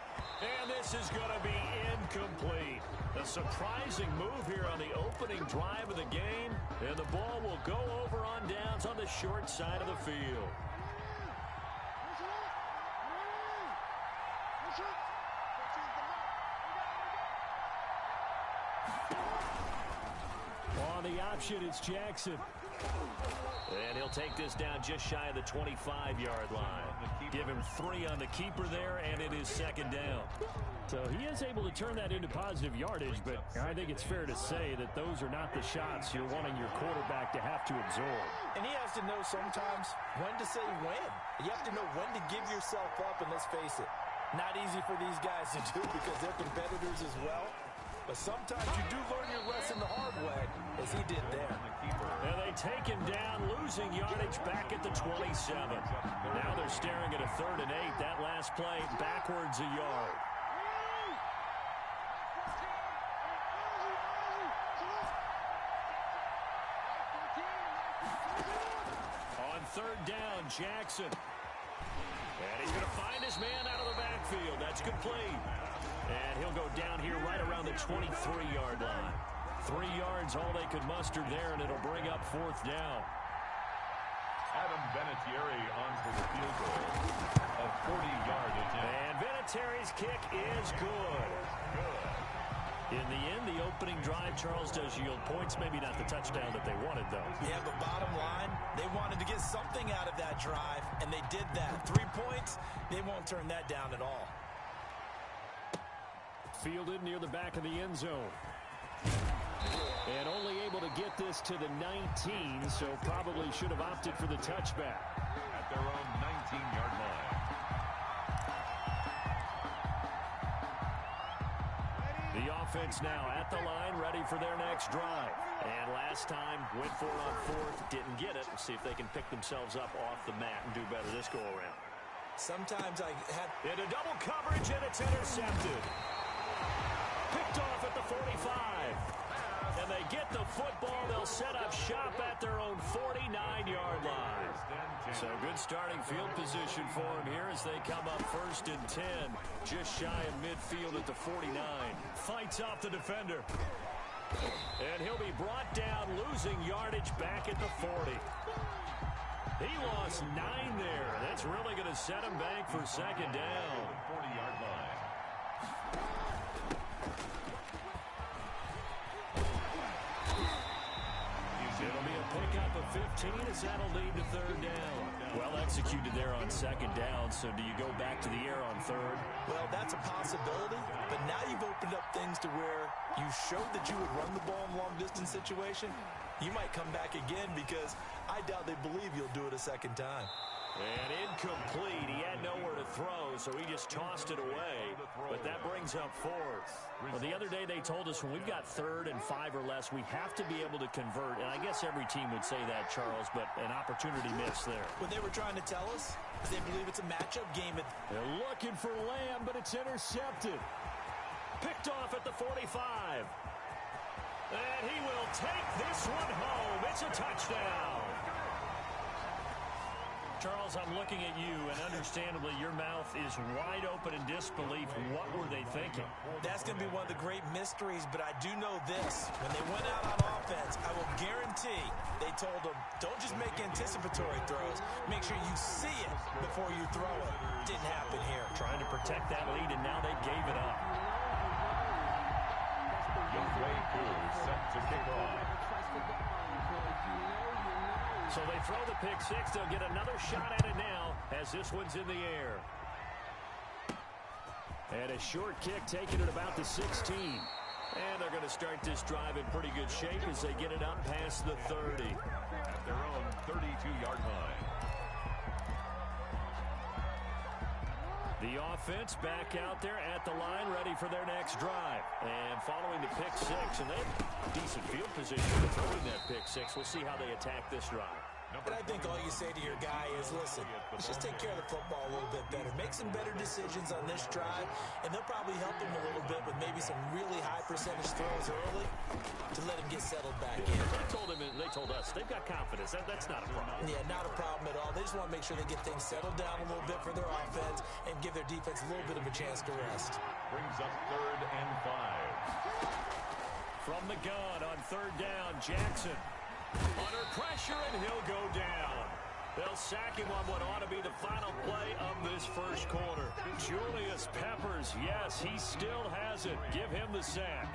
And this is going to be incomplete. A surprising move here on the opening drive of the game. And the ball will go over on downs on the short side of the field. On the option, it's Jackson. And he'll take this down just shy of the 25-yard line. Give him 3 on the keeper there, and it is second down. So he is able to turn that into positive yardage, but I think it's fair to say that those are not the shots you're wanting your quarterback to have to absorb. And he has to know sometimes when to say when. You have to know when to give yourself up, and let's face it, not easy for these guys to do because they're competitors as well. But sometimes you do learn your lesson the hard way, as he did there. And they take him down, losing yardage back at the 27. Now they're staring at a 3rd and 8. That last play, backwards a yard. On 3rd down, Jackson. And he's going to find his man out of the backfield. That's complete. And he'll go down here right around the 23-yard line. 3 yards, all they could muster there, and it'll bring up 4th down. Adam Vinatieri on for the field goal. A 40-yard attempt. And Vinatieri's kick is good. In the end, the opening drive, Charles, does yield points. Maybe not the touchdown that they wanted, though. Yeah, but bottom line, they wanted to get something out of that drive, and they did that. 3 points, they won't turn that down at all. Fielded near the back of the end zone. And only able to get this to the 19, so probably should have opted for the touchback. At their own 19-yard line. The offense now at the line, ready for their next drive. And last time, went for it on 4th, didn't get it. Let's see if they can pick themselves up off the mat and do better this go-around. Sometimes I have... Into double coverage, and it's intercepted. Picked off at the 45. And they get the football. They'll set up shop at their own 49-yard line. So good starting field position for him here as they come up 1st and 10. Just shy of midfield at the 49. Fights off the defender. And he'll be brought down, losing yardage back at the 40. He lost 9 there. That's really going to set him back for second down. 40-yard line. It'll be a pickup of 15 as that'll lead to 3rd down. Well executed there on 2nd down, so do you go back to the air on 3rd? Well, that's a possibility, but now you've opened up things to where you showed that you would run the ball in long-distance situation. You might come back again because I doubt they believe you'll do it a second time. And incomplete. He had nowhere to throw, so he just tossed it away. But that brings up 4th. Well, the other day they told us when we've got 3rd and 5 or less, we have to be able to convert. And I guess every team would say that, Charles, but an opportunity missed there. What they were trying to tell us is they believe it's a matchup game. They're looking for Lamb, but it's intercepted. Picked off at the 45. And he will take this one home. It's a touchdown. Charles, I'm looking at you, and understandably, your mouth is wide open in disbelief. What were they thinking? That's going to be one of the great mysteries, but I do know this. When they went out on offense, I will guarantee they told them, don't just make anticipatory throws. Make sure you see it before you throw it. Didn't happen here. Trying to protect that lead, and now they gave it up. Youngway Koo set to kick off. So they throw the pick 6. They'll get another shot at it now as this one's in the air. And a short kick taken at about the 16. And they're going to start this drive in pretty good shape as they get it up past the 30. At their own 32-yard line. The offense back out there at the line, ready for their next drive. And following the pick 6, and they have decent field position for throwing that pick 6. We'll see how they attack this drive. And I think all you say to your guy is, listen, let's just take care of the football a little bit better. Make some better decisions on this drive, and they'll probably help him a little bit with maybe some really high percentage throws early to let him get settled back in. They told us they've got confidence. That's not a problem. Yeah, not a problem at all. They just want to make sure they get things settled down a little bit for their offense and give their defense a little bit of a chance to rest. Brings up 3rd and 5. From the gun on 3rd down, Jackson. Under pressure, and he'll go down. They'll sack him on what ought to be the final play of this first quarter. Julius Peppers, yes, he still has it. Give him the sack.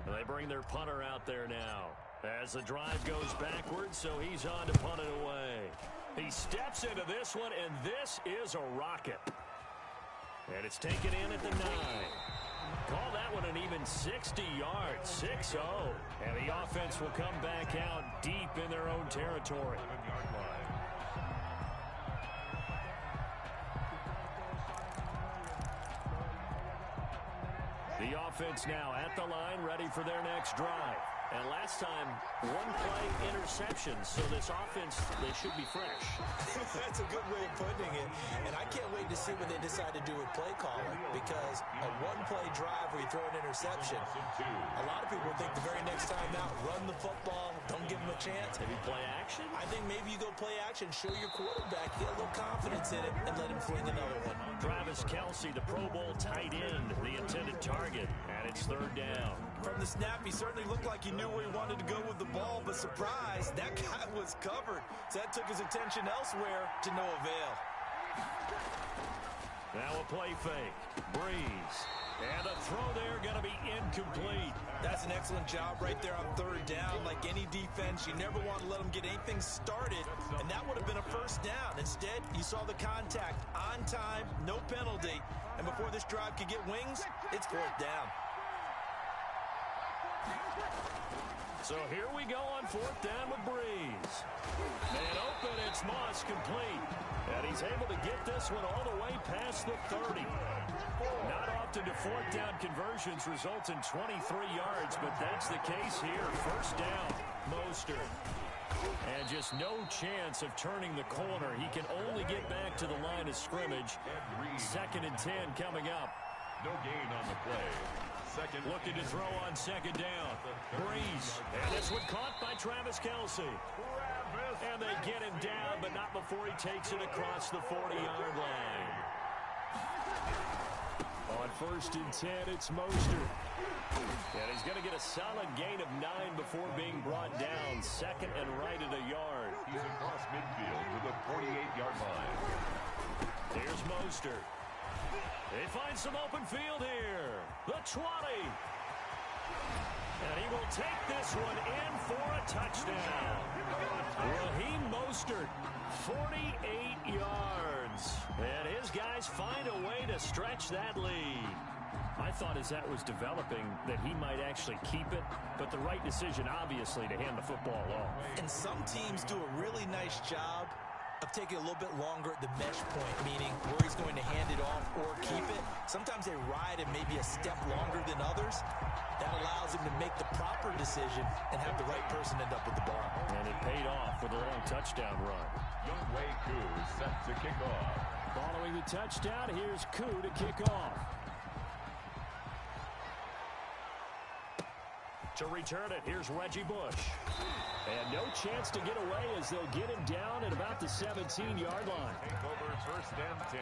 They bring their punter out there now as the drive goes backwards, so he's on to punt it away. He steps into this one, and this is a rocket. And it's taken in at the 9. Call that one an even 60 yards, 6-0. And the offense will come back out deep in their own territory. 7-yard line. The offense now at the line, ready for their next drive. And last time, 1-play interception, so this offense, they should be fresh. That's a good way of putting it. And I can't wait to see what they decide to do with play calling, because a 1-play drive where you throw an interception, a lot of people think the very next time out, run the football, don't give them a chance. Maybe play action? I think maybe you go play action, show your quarterback, get a little confidence in it, and let him fling another one. Travis Kelce, the Pro Bowl tight end, the intended target, and it's 3rd down. From the snap, he certainly looked like he knew where he wanted to go with the ball, but surprise, that guy was covered. So that took his attention elsewhere to no avail. Now a play fake. Breeze. And the throw there going to be incomplete. That's an excellent job right there on 3rd down. Like any defense, you never want to let them get anything started, and that would have been a first down. Instead, you saw the contact on time, no penalty, and before this drive could get wings, it's 4th down. So here we go on 4th down with Breeze. And open, it's Moss complete. And he's able to get this one all the way past the 30. Not often do 4th down conversions result in 23 yards, but that's the case here. First down, Mostert. And just no chance of turning the corner. He can only get back to the line of scrimmage. 2nd and 10 coming up. No gain on the play. Second. Looking to throw on 2nd down. Breeze. And this one caught by Travis Kelce. And they get him down, but not before he takes it across the 40-yard line. On 1st and 10, it's Mostert. And he's going to get a solid gain of 9 before being brought down. 2nd and right at a yard. He's across midfield to the 48-yard line. Here's Mostert. They find some open field here. The 20. And he will take this one in for a touchdown. Raheem Mostert, 48 yards. And his guys find a way to stretch that lead. I thought as that was developing that he might actually keep it, but the right decision, obviously, to hand the football off. And some teams do a really nice job of taking a little bit longer at the mesh point, meaning where he's going to hand it off or keep it. Sometimes they ride it maybe a step longer than others. That allows him to make the proper decision and have the right person end up with the ball. And it paid off with a long touchdown run. Younghoe Koo set to kick off. Following the touchdown, here's Koo to kick off. To return it, here's Reggie Bush. And no chance to get away as they'll get him down at about the 17-yard line. Take over 1st and 10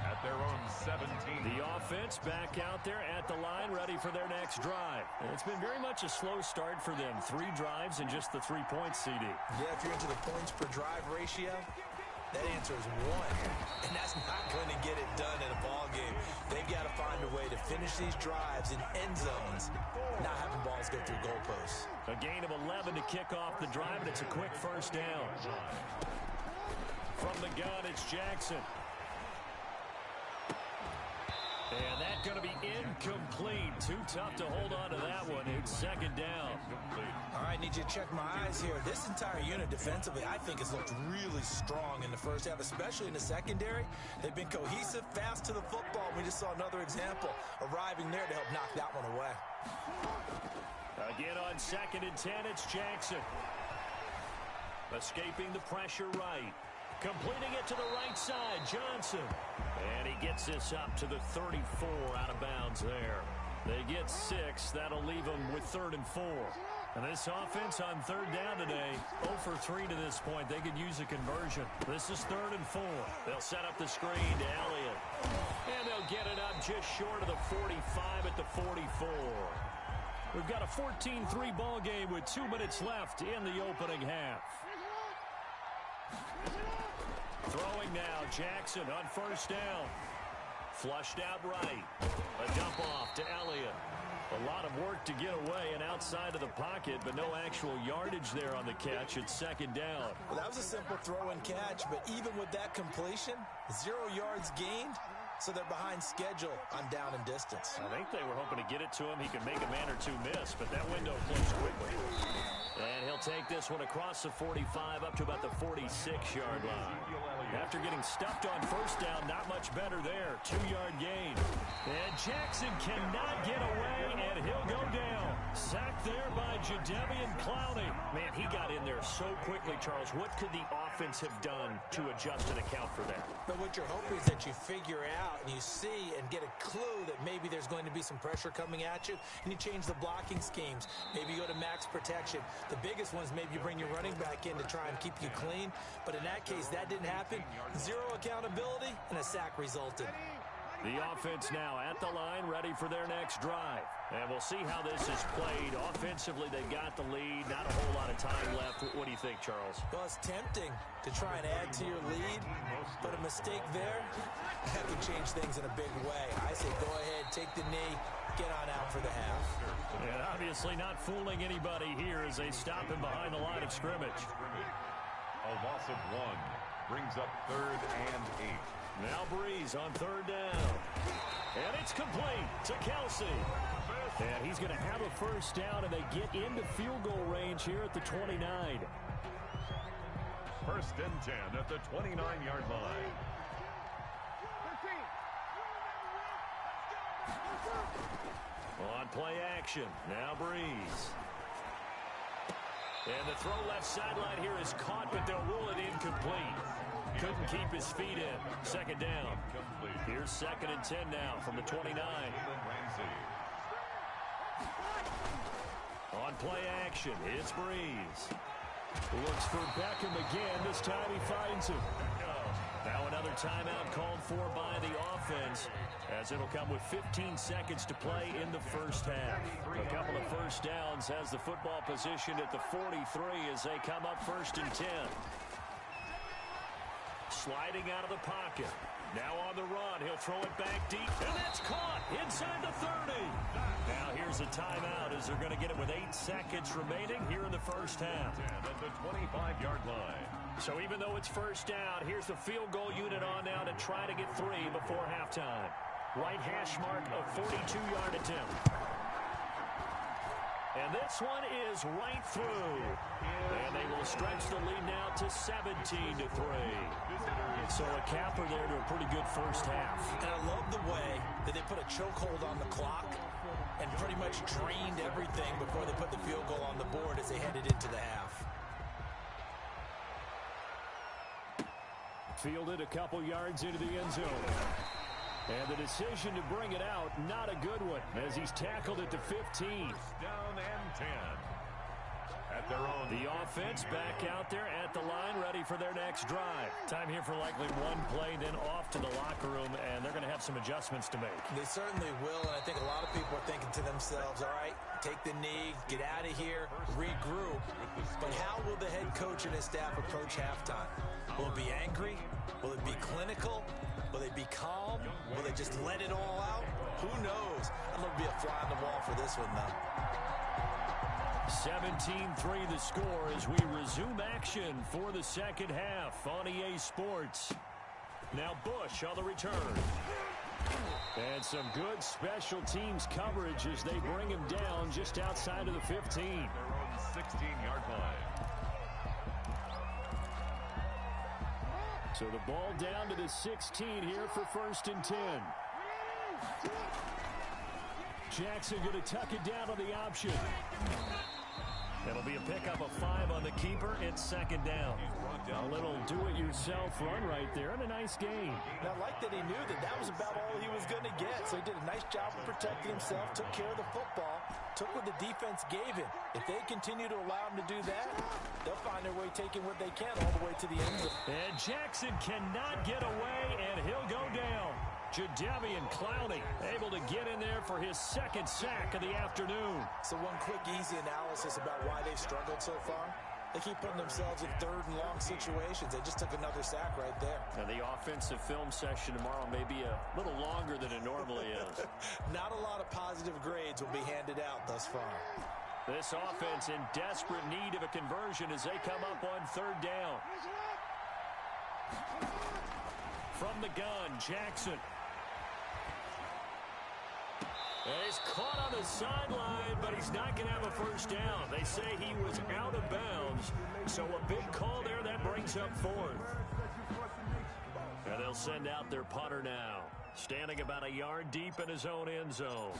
at their own 17. The offense back out there at the line, ready for their next drive. And it's been very much a slow start for them. 3 drives and just the 3 points, CD. Yeah, if you're into the points per drive ratio, that answer is 1. And that's not going to get it done in a ball game. They've got to find a way to finish these drives in end zones, not having balls go through goalposts. A gain of 11 to kick off the drive, and it's a quick first down. From the gun, it's Jackson. And that going to be incomplete. Too tough to hold on to that one. It's second down. All right, need you to check my eyes here. This entire unit defensively, I think, has looked really strong in the first half, especially in the secondary. They've been cohesive, fast to the football. We just saw another example arriving there to help knock that one away. Again on 2nd and 10, it's Jackson. Escaping the pressure right. Completing it to the right side, Johnson. And he gets this up to the 34 out of bounds there. They get 6. That'll leave them with 3rd and 4. And this offense on 3rd down today, 0 for 3 to this point. They could use a conversion. This is 3rd and 4. They'll set up the screen to Elliott. And they'll get it up just short of the 45 at the 44. We've got a 14-3 ball game with 2 minutes left in the opening half. Throwing now, Jackson on 1st down. Flushed out right. A dump off to Elliott. A lot of work to get away and outside of the pocket, but no actual yardage there on the catch. It's 2nd down. Well, that was a simple throw and catch, but even with that completion, 0 yards gained, so they're behind schedule on down and distance. I think they were hoping to get it to him. He could make a man or two miss, but that window closed quickly. And he'll take this one across the 45 up to about the 46-yard line. After getting stuffed on 1st down, not much better there. 2-yard gain. And Jackson cannot get away, and he'll go down. Sacked there by Jadeveon Clowney. Man, he got in there so quickly, Charles. What could the offense have done to adjust and account for that? But what you're hoping is that you figure out and you see and get a clue that maybe there's going to be some pressure coming at you, and you change the blocking schemes. Maybe you go to max protection. The biggest ones, maybe you bring your running back in to try and keep you clean. But in that case, that didn't happen. 0 accountability, and a sack resulted. The offense now at the line, ready for their next drive. And we'll see how this is played. Offensively, they've got the lead. Not a whole lot of time left. What do you think, Charles? Well, it's tempting to try and add to your lead, but a mistake there, that could change things in a big way. I say go ahead, take the knee, get on out for the half. And obviously not fooling anybody here as they stop him behind the line of scrimmage. A loss of 1 brings up 3rd and 8. Now Breeze on 3rd down. And it's complete to Kelsey. And he's going to have a 1st down, and they get into field goal range here at the 29. 1st and 10 at the 29-yard line. On play action, now Breeze. And the throw left sideline here is caught, but they'll rule it incomplete. Couldn't keep his feet in. 2nd down. Here's 2nd and 10 now from the 29. On play action, it's Breeze. Looks for Beckham again. This time he finds him. Now another timeout called for by the offense, as it'll come with 15 seconds to play in the 1st half. A couple of 1st downs has the football positioned at the 43 as they come up 1st and 10. Sliding out of the pocket. Now on the run. He'll throw it back deep. And that's caught inside the 30. Now here's a timeout as they're going to get it with 8 seconds remaining here in the 1st half. At the 25-yard line. So even though it's 1st down, here's the field goal unit on now to try to get 3 before halftime. Right hash mark, a 42-yard attempt. And this one is right through. And they will stretch the lead now to 17-3. So a capper there to a pretty good 1st half. And I love the way that they put a chokehold on the clock and pretty much drained everything before they put the field goal on the board as they headed into the half. Fielded a couple yards into the end zone. And the decision to bring it out, not a good one, as he's tackled it to 15. Down and 10. At their own. The offense back out there at the line, ready for their next drive. Time here for likely one play, then off to the locker room, and they're going to have some adjustments to make. They certainly will, and I think a lot of people are thinking to themselves, all right, take the knee, get out of here, regroup. But how will the head coach and his staff approach halftime? Will it be angry? Will it be clinical? Will they be calm? Will they just let it all out? Who knows? I'd love to be a fly on the wall for this one, though. 17-3 the score as we resume action for the 2nd half on EA Sports. Now Bush on the return. And some good special teams coverage as they bring him down just outside of the 15. Their own 16-yard line. So the ball down to the 16 here for 1st and 10. Jackson going to tuck it down on the option. It'll be a pickup of 5 on the keeper. It's 2nd down. A little do-it-yourself run right there and a nice game. Now, I like that he knew that was about all he was going to get. So he did a nice job of protecting himself, took care of the football, took what the defense gave him. If they continue to allow him to do that, they'll find their way taking what they can all the way to the end zone. And Jackson cannot get away, and he'll go down. Jadeveon Clowney able to get in there for his 2nd sack of the afternoon. So one quick, easy analysis about why they've struggled so far. They keep putting themselves in 3rd and long situations. They just took another sack right there. And the offensive film session tomorrow may be a little longer than it normally is. Not a lot of positive grades will be handed out thus far. This offense in desperate need of a conversion as they come up on 3rd down. From the gun, Jackson. He's caught on the sideline, but he's not going to have a 1st down. They say he was out of bounds, so a big call there that brings up 4th. And they'll send out their punter now, standing about a yard deep in his own end zone.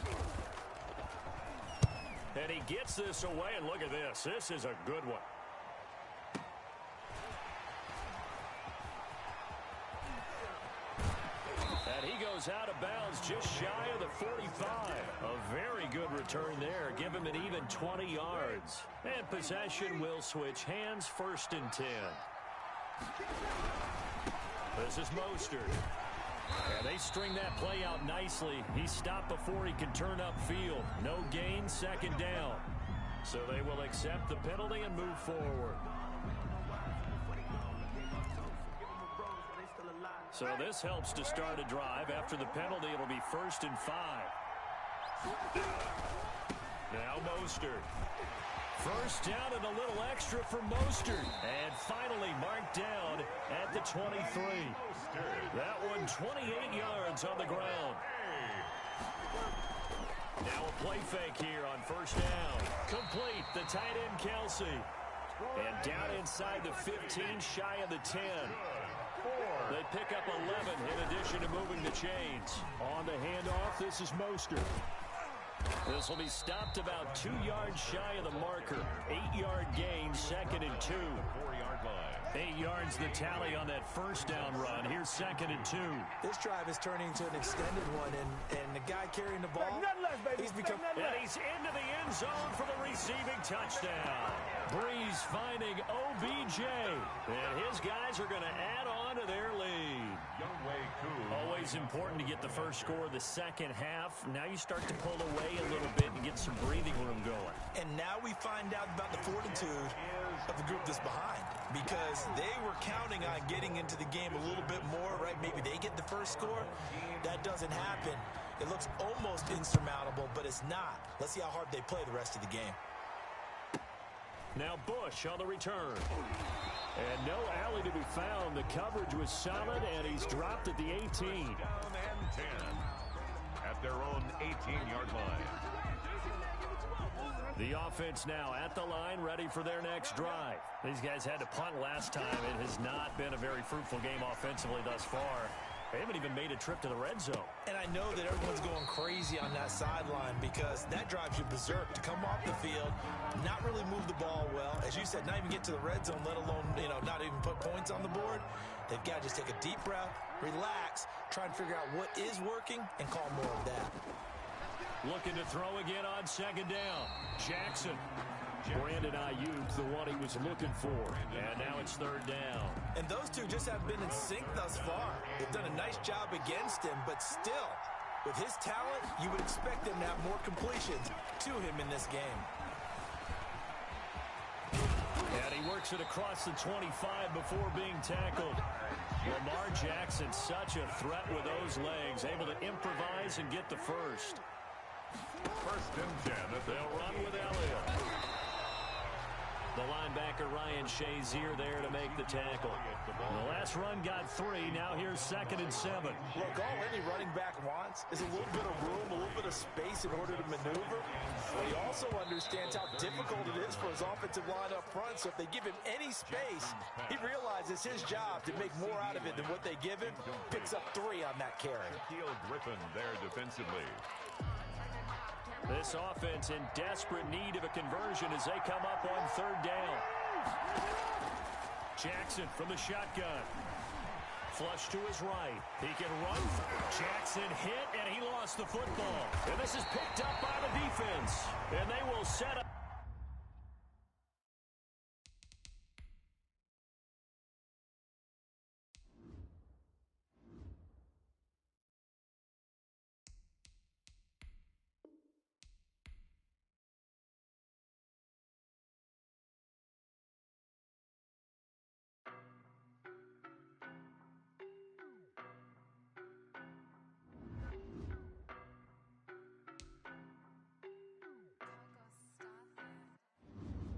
And he gets this away, and look at this. This is a good one. And he goes out of bounds just shy of the 45. A very good return there. Give him an even 20 yards. And possession will switch hands, 1st and 10. This is Mostert. And they string that play out nicely. He stopped before he could turn upfield. No gain, 2nd down. So they will accept the penalty and move forward. So this helps to start a drive. After the penalty, it'll be 1st and 5. Now Mostert. 1st down and a little extra for Mostert. And finally marked down at the 23. That one 28 yards on the ground. Now a play fake here on 1st down. Complete, the tight end Kelsey. And down inside the 15, shy of the 10. They pick up 11 in addition to moving the chains. On the handoff, this is Mostert. This will be stopped about 2 yards shy of the marker. 8-yard gain, 2nd and 2. 4-yard line. 8 yards the tally on that 1st down run. Here's 2nd and 2. This drive is turning into an extended one, and the guy carrying the ball, he's become... And he's into the end zone for the receiving touchdown. Breeze finding OBJ. And his guys are going to add on to their lead. Always important to get the first score of the 2nd half. Now you start to pull away a little bit and get some breathing room going. And now we find out about the fortitude of the group that's behind, because they were counting on getting into the game a little bit more, right? Maybe they get the first score. That doesn't happen. It looks almost insurmountable, but it's not. Let's see how hard they play the rest of the game. Now Bush on the return. And no alley to be found. The coverage was solid, and he's dropped at the 18. Down and 10 at their own 18-yard line. The offense now at the line, ready for their next drive. These guys had to punt last time. It has not been a very fruitful game offensively thus far. They haven't even made a trip to the red zone. And I know that everyone's going crazy on that sideline because that drives you berserk to come off the field, not really move the ball well. As you said, not even get to the red zone, let alone, not even put points on the board. They've got to just take a deep breath, relax, try and figure out what is working, and call more of that. Looking to throw again on 2nd down. Jackson. Brandon Ayuk, the one he was looking for. And now it's 3rd down. And those two just haven't been in sync thus far. They've done a nice job against him, but still, with his talent, you would expect him to have more completions to him in this game. And he works it across the 25 before being tackled. Lamar Jackson, such a threat with those legs, able to improvise and get the first. 1st and 10. They'll run with Elliott. The linebacker Ryan Shazier there to make the tackle. The last run got 3. Now here's 2nd and 7. Look, all any running back wants is a little bit of room, a little bit of space in order to maneuver. But he also understands how difficult it is for his offensive line up front. So if they give him any space, he realizes his job to make more out of it than what they give him. Picks up 3 on that carry. Shaquille Griffin there defensively. This offense in desperate need of a conversion as they come up on 3rd down. Jackson from the shotgun. Flush to his right. He can run. Jackson hit, and he lost the football. And this is picked up by the defense. And they will set up.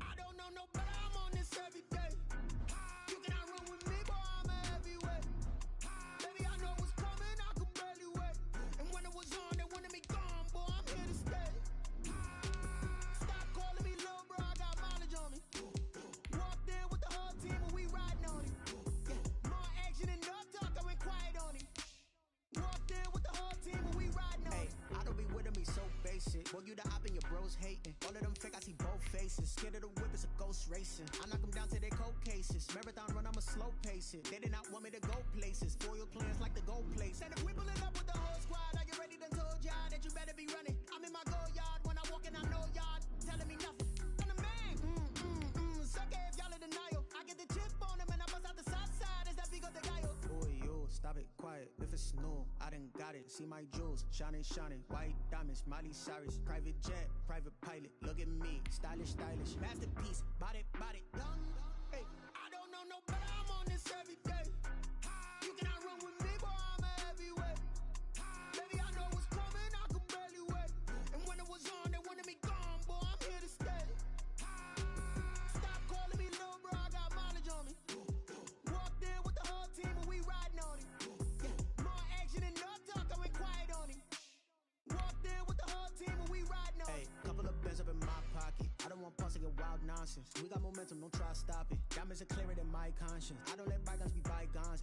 I don't know no better, I'm on this every day. You cannot run with me, boy, I'm a heavyweight. Baby, I know what's coming, I could barely wait. And when it was on, they wanted me gone, boy, I'm here to stay. Stop calling me little bro, I got mileage on me. Walked in with the whole team and we riding on it. More action and no talk, I went quiet on it. Walked in with the whole team and we riding on it. I don't be with me so basic. Boy, you the op and your bros hating. All of them fake, I see both faces. Scared of the whip, it's a ghost racing. I knock them down to their cold cases. Marathon run, I'ma slow pace it. They did not want me to go places. Foil plans like the gold place. And if we pulling up with the whole squad, I get ready to told y'all that you better be running. I'm in my go yard. When I walk in, I know y'all telling me nothing. I'm the man. Suck it if y'all in denial. I get the chip on them and I bust out the south side. Is that big of the guy? Boy, yo, stop it, quiet. If it's new, I done got it. See my jewels, shining, shining. White diamonds, Miley Cyrus. Private jet, private pilot. Look at me, stylish, stylish. Masterpiece, body, done. Hey, I don't know no better, I'm on this every day. You cannot run with me, boy, I'm a heavyweight. Baby, I know what's coming, I could barely wait. And when it was on, they wanted me gone, boy, I'm here to stay. Stop calling me little bro, I got mileage on me. Walked in with the whole team and we riding on it. More action and no talk, I went quiet on it. Walked in with the whole team and we riding on it. Couple of bands up in my pocket. I don't want pulse to get wild nonsense. We got momentum, don't try to stop it. Diamonds are clearer than my conscience. I don't let bygones be bygones.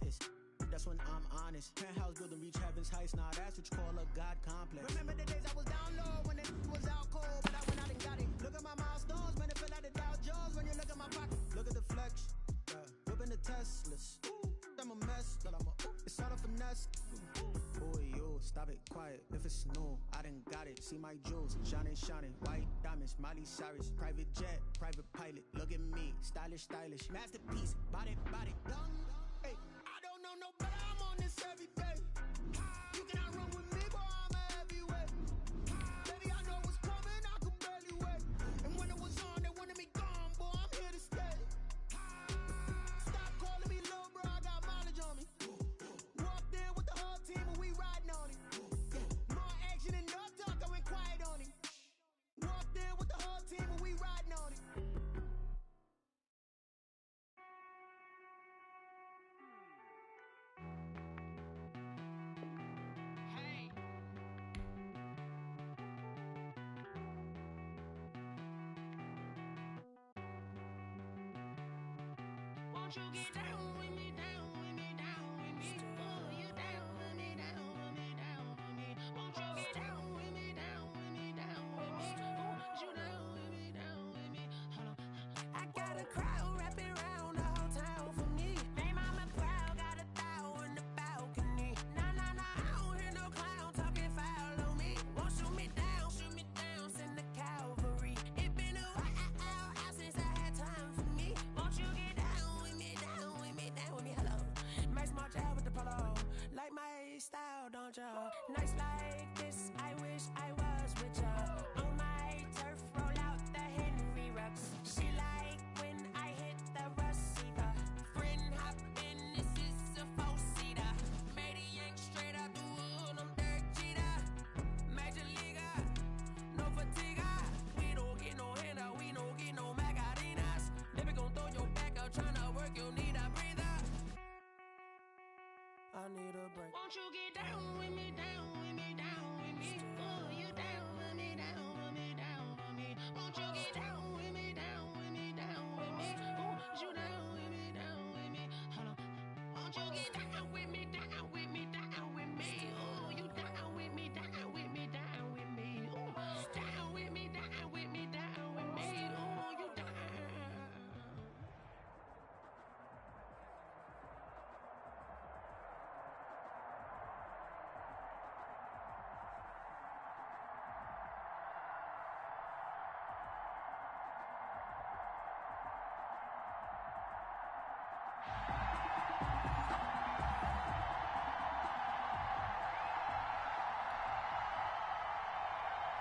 That's when I'm honest. Penthouse building reach heaven's heights. Now that's what you call a God complex. Remember the days I was down low when it was out cold, but I went out and got it. Look at my milestones, man, it feel like the Dow Jones when you look at my pocket. Look at the flex, whipping the Teslas. I'm a mess, but it's all a finesse. Boy, yo, stop it, quiet. If it's new, I done got it. See my jewels, shining, shining. White diamonds, Miley Cyrus. Private jet, private pilot. Look at me, stylish, stylish. Masterpiece, body, done. Hey, I don't know no better, I'm on this every day. You cannot run with me, boy, I'm a heavyweight. Baby, I know what's coming, I could barely wait. And when it was on, they wanted me gone, boy, I'm here to stay. Stop calling me little bro, I got mileage on me. Walked in with the whole team and we riding on it. More action and no talk, I went quiet on it. Walked in with the whole team and we riding on it. Won't you get down with me, down with me, down with me? Oh, you down with me, down with me, down with me. Won't you get down with me, down with me, down with me? Oh, you down with me, down with me? Hold on. I got a crowd wrapping around the whole town for me. They mama proud, got a thou in the balcony. Nah, I don't hear no clown talking foul on me. Won't shoot me down, send the cavalry. It been a while since I had time for me. Won't you get down with me, down with me, down with me? Hello. Max March out with the polo. Like my style, don't y'all? Nights like this, I wish I was with y'all. On my turf, roll out the Henry Rux. She like when I hit the receiver. Friend hop in, this is a four-seater. Made a yank straight out the wood, I'm Derek Jeter. Major leaguer, no fatigue. We don't get no handout, we don't get no Macarinas. Never gon' throw your back out, tryna work, you need a breather. I need a break. Won't you get down with me, down with me, Won't you get down with me, down with me, down with me? Ooh, you down with me, down with me, down with me. Ooh, down with me, down with me, down with me. Ooh, you down.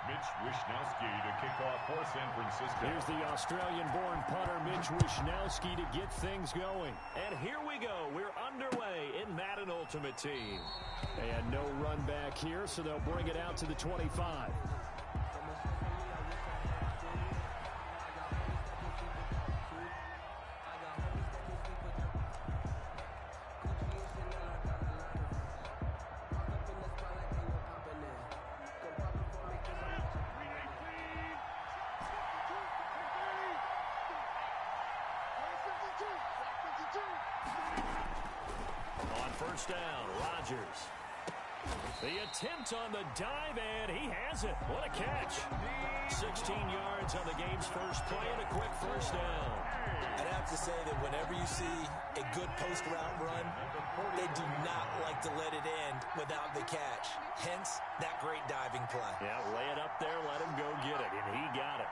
Mitch Wishnowsky to kick off for San Francisco. Here's the Australian-born punter Mitch Wishnowsky to get things going. And here we go. We're underway in Madden Ultimate Team. And no run back here, so they'll bring it out to the 25. On first down, Rodgers. The attempt on the dive, and he has it. What a catch. 16 yards on the game's first play and a quick first down. I'd have to say that whenever you see a good post route run, they do not like to let it end without the catch. Hence, that great diving play. Yeah, lay it up there, let him go get it, and he got it.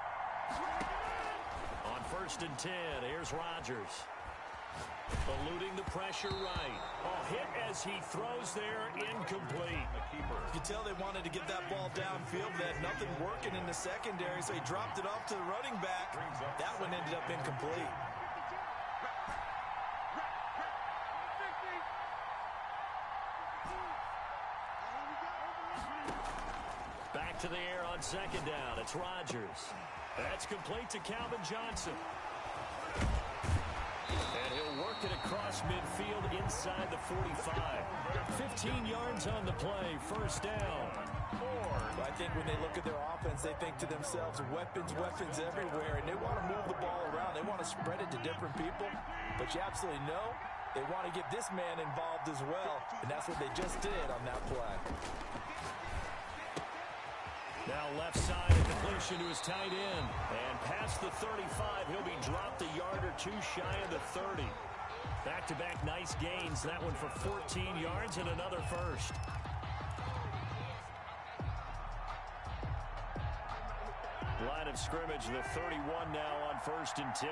On first and 10, here's Rodgers. Eluding the pressure right. A hit as he throws there, incomplete. You could tell they wanted to get that ball downfield. They had nothing working in the secondary, so he dropped it off to the running back. That one ended up incomplete. Back to the air on second down. It's Rodgers. That's complete to Calvin Johnson. And he'll work it across midfield inside the 45. 15 yards on the play, first down. Well, I think when they look at their offense, they think to themselves, weapons, weapons everywhere, and they want to move the ball around. They want to spread it to different people, but you absolutely know they want to get this man involved as well, and that's what they just did on that play. Now left side, a completion to his tight end. And past the 35, he'll be dropped a yard or two shy of the 30. Back-to-back nice gains. That one for 14 yards and another first. Line of scrimmage, the 31 now on first and 10.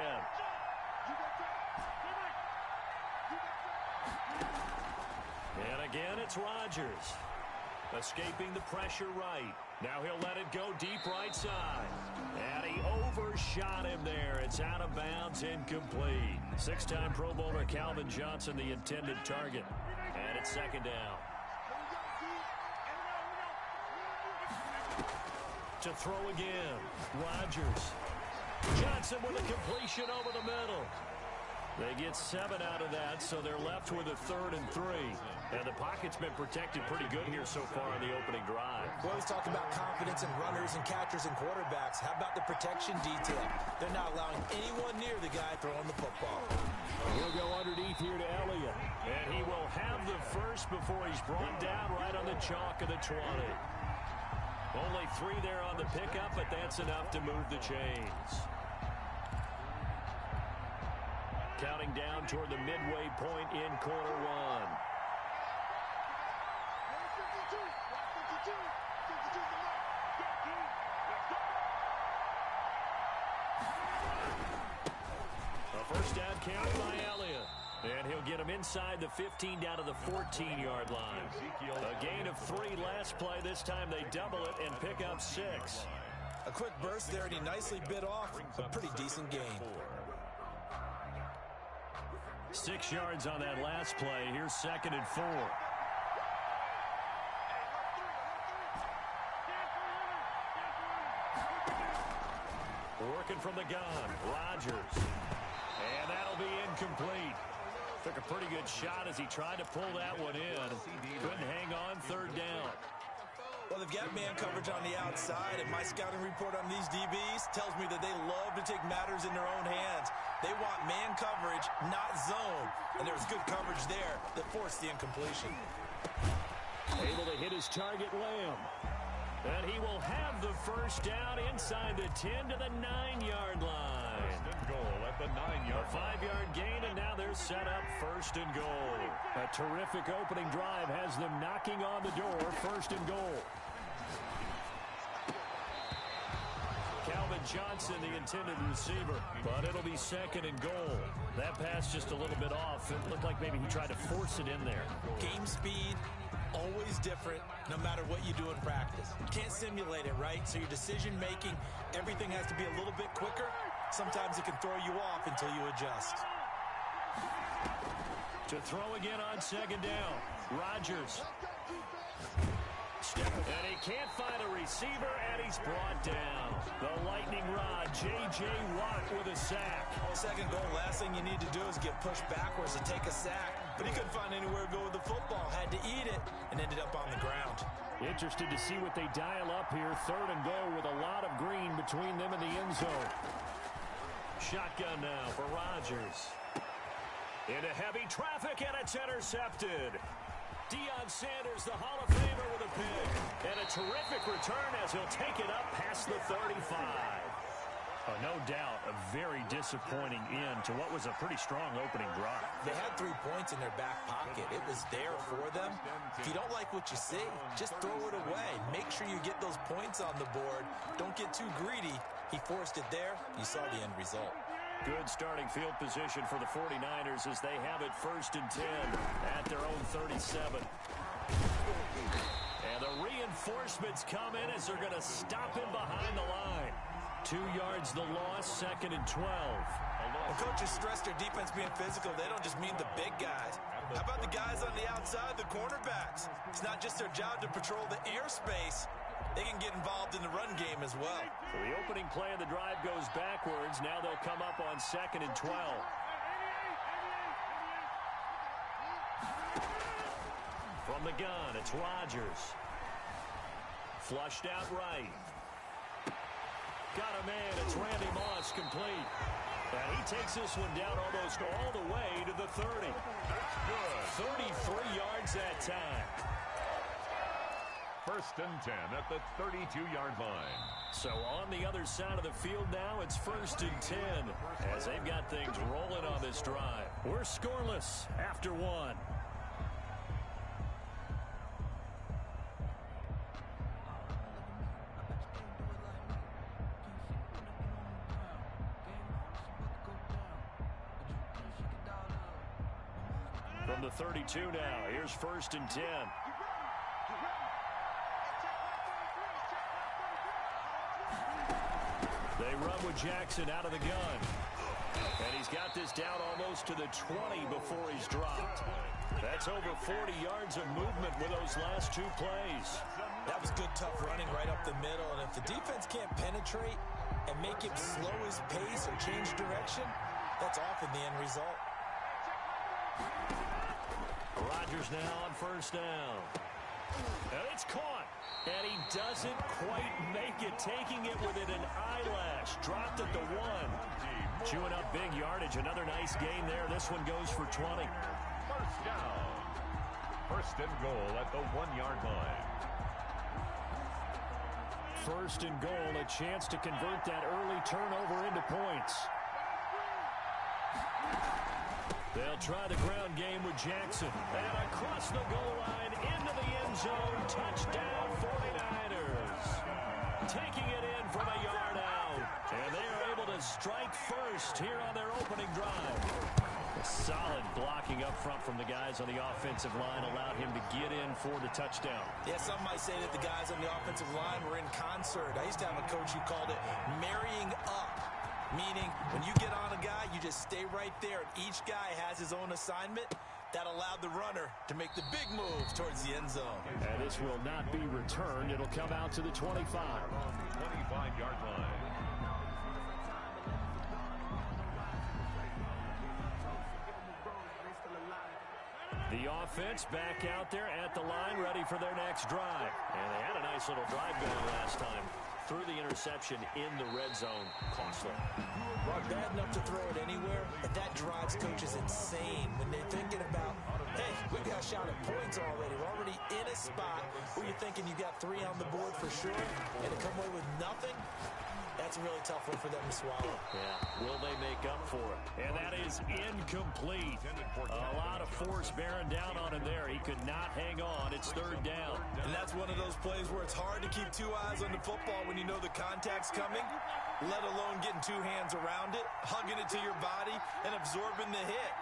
And again, it's Rodgers. Escaping the pressure right. Now he'll let it go deep right side. And he overshot him there. It's out of bounds, incomplete. Six-time Pro Bowler Calvin Johnson, the intended target. And it's second down. To throw again. Rodgers. Johnson with a completion over the middle. They get 7 out of that, so they're left with a 3rd and 3. And the pocket's been protected pretty good here so far in the opening drive. We always talk about confidence in runners and catchers and quarterbacks. How about the protection detail? They're not allowing anyone near the guy throwing the football. He'll go underneath here to Elliott. And he will have the first before he's brought down right on the chalk of the 20. Only 3 there on the pickup, but that's enough to move the chains. Counting down toward the midway point in quarter one. A first down carry by Elliott. And he'll get him inside the 15 down to the 14-yard line. A gain of 3 last play. This time they double it and pick up 6. A quick burst there, and he nicely bit off a pretty decent gain. 6 yards on that last play. Here's 2nd and 4. Working from the gun, Rodgers. And that'll be incomplete. Took a pretty good shot as he tried to pull that one in. Couldn't hang on, 3rd down. Well, they've got man coverage on the outside, and my scouting report on these DBs tells me that they love to take matters in their own hands. They want man coverage, not zone. And there's good coverage there that forced the incompletion. Able to hit his target, Lamb. And he will have the first down inside the 10 to the 9-yard line. First and goal at the 9-yard line. A 5-yard gain, and now they're set up first and goal. A terrific opening drive has them knocking on the door, first and goal. Calvin Johnson, the intended receiver, but it'll be second and goal. That pass just a little bit off. It looked like maybe he tried to force it in there. Game speed, always different, no matter what you do in practice. You can't simulate it, right? So your decision-making, everything has to be a little bit quicker. Sometimes it can throw you off until you adjust. To throw again on second down, Rodgers. And he can't find a receiver, and he's brought down. The lightning rod, J.J. Watt with a sack. Second goal, last thing you need to do is get pushed backwards and take a sack. But he couldn't find anywhere to go with the football. Had to eat it and ended up on the ground. Interested to see what they dial up here. Third and goal with a lot of green between them and the end zone. Shotgun now for Rodgers. Into heavy traffic, and it's intercepted. Deion Sanders, the Hall of Famer, with a pick. And a terrific return as he'll take it up past the 35. No doubt a very disappointing end to what was a pretty strong opening drive. They had 3 points in their back pocket. It was there for them. If you don't like what you see, just throw it away. Make sure you get those points on the board. Don't get too greedy. He forced it there. You saw the end result. Good starting field position for the 49ers as they have it first and 10 at their own 37. And the reinforcements come in as they're going to stop him behind the line. 2 yards the loss, second and 12. When coaches stress their defense being physical, they don't just mean the big guys. How about the guys on the outside, the cornerbacks? It's not just their job to patrol the airspace. They can get involved in the run game as well. So the opening play of the drive goes backwards. Now they'll come up on second and 12. From the gun, it's Rodgers. Flushed out right. Got a man, it's Randy Moss, complete. And he takes this one down almost all the way to the 30. That's good. 33 yards that time. First and 10 at the 32-yard line. So on the other side of the field now, it's first and 10 as they've got things rolling on this drive. We're scoreless after one. From the 32 now, here's first and 10. They run with Jackson out of the gun. And he's got this down almost to the 20 before he's dropped. That's over 40 yards of movement with those last 2 plays. That was good, tough running right up the middle. And if the defense can't penetrate and make him slow his pace or change direction, that's often the end result. Rodgers now on first down. And it's caught. And he doesn't quite make it, taking it within an eyelash. Dropped at the 1. Chewing up big yardage. Another nice gain there. This one goes for 20. First down. First and goal at the 1-yard line. First and goal, a chance to convert that early turnover into points. They'll try the ground game with Jackson. And across the goal line, into the end zone. Touchdown, 49ers. Taking it in from a yard out. And they are able to strike first here on their opening drive. A solid blocking up front from the guys on the offensive line allowed him to get in for the touchdown. Yeah, some might say that the guys on the offensive line were in concert. I used to have a coach who called it marrying up. Meaning, when you get on a guy, you just stay right there, and each guy has his own assignment. That allowed the runner to make the big move towards the end zone. And this will not be returned. It'll come out to the 25. 25-yard line. The offense back out there at the line, ready for their next drive. And they had a nice little drive going last time. threw the interception in the red zone. Costly. Well, bad enough to throw it anywhere, but that drives coaches insane when they're thinking about, hey, we got shot at points already. We're already in a spot where you're thinking you got 3 on the board for sure, and to come away with nothing, that's a really tough one for them to swallow. Yeah, will they make up for it? And that is incomplete. A lot of force bearing down on him there. He could not hang on. It's 3rd down. And that's one of those plays where it's hard to keep 2 eyes on the football when you know the contact's coming, let alone getting 2 hands around it, hugging it to your body, and absorbing the hit,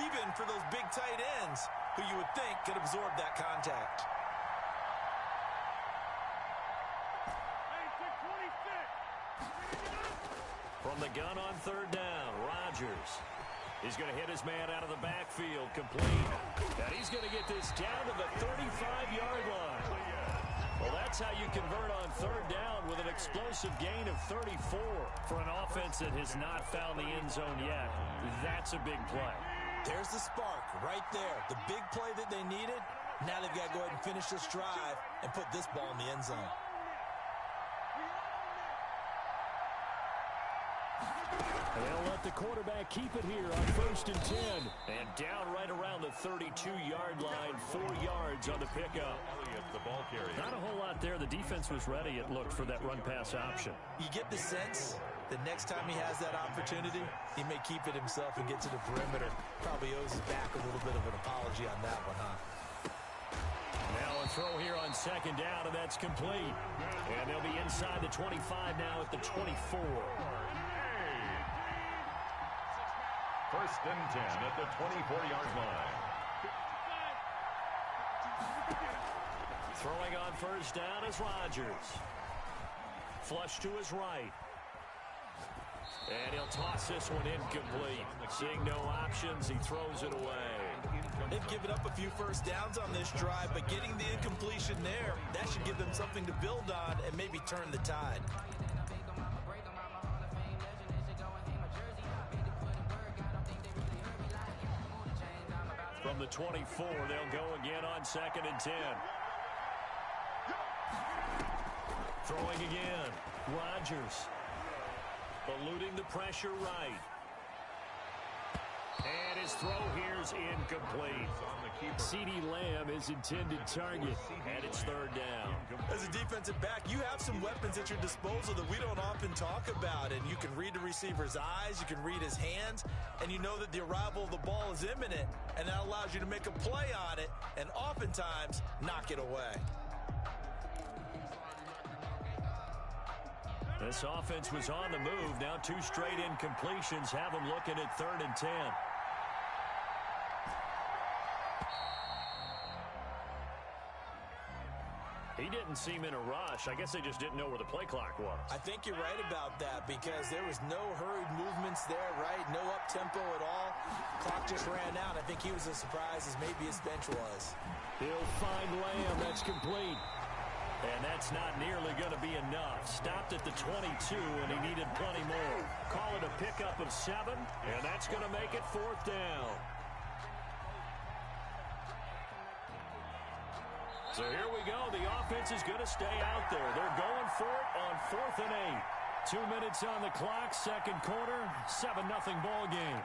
even for those big tight ends who you would think could absorb that contact. From the gun on 3rd down, Rodgers. He's going to hit his man out of the backfield, complete. And he's going to get this down to the 35-yard line. Well, that's how you convert on 3rd down with an explosive gain of 34. For an offense that has not found the end zone yet, that's a big play. There's the spark right there. The big play that they needed. Now they've got to go ahead and finish this drive and put this ball in the end zone. They'll let the quarterback keep it here on 1st and 10. And down right around the 32-yard line, 4 yards on the pickup. The ball carrier. Not a whole lot there. The defense was ready, it looked, for that run-pass option. You get the sense that next time he has that opportunity, he may keep it himself and get to the perimeter. Probably owes his back a little bit of an apology on that one, huh? Now a throw here on 2nd down, and that's complete. And they'll be inside the 25 now at the 24. 1st and 10 at the 24-yard line. Throwing on 1st down is Rodgers. Flush to his right. And he'll toss this one incomplete. Seeing no options, he throws it away. They've given up a few 1st downs on this drive, but getting the incompletion there, that should give them something to build on and maybe turn the tide. From the 24, they'll go again on 2nd and 10. Throwing again. Rodgers. Eluding the pressure right. And his throw here's incomplete. CeeDee Lamb is intended target, and it's 3rd down. As a defensive back, you have some weapons at your disposal that we don't often talk about, and you can read the receiver's eyes, you can read his hands, and you know that the arrival of the ball is imminent, and that allows you to make a play on it, and oftentimes knock it away. This offense was on the move. Now 2 straight incompletions have them looking at 3rd and 10. He didn't seem in a rush. I guess they just didn't know where the play clock was. I think you're right about that because there was no hurried movements there, right? No up-tempo at all. Clock just ran out. I think he was as surprised as maybe his bench was. He'll find Lamb. That's complete. And that's not nearly going to be enough. Stopped at the 22, and he needed plenty more. Call it a pickup of 7, and that's going to make it 4th down. So here we go. The offense is going to stay out there. They're going for it on 4th and 8. 2 minutes on the clock, 2nd quarter, 7-0 ball game.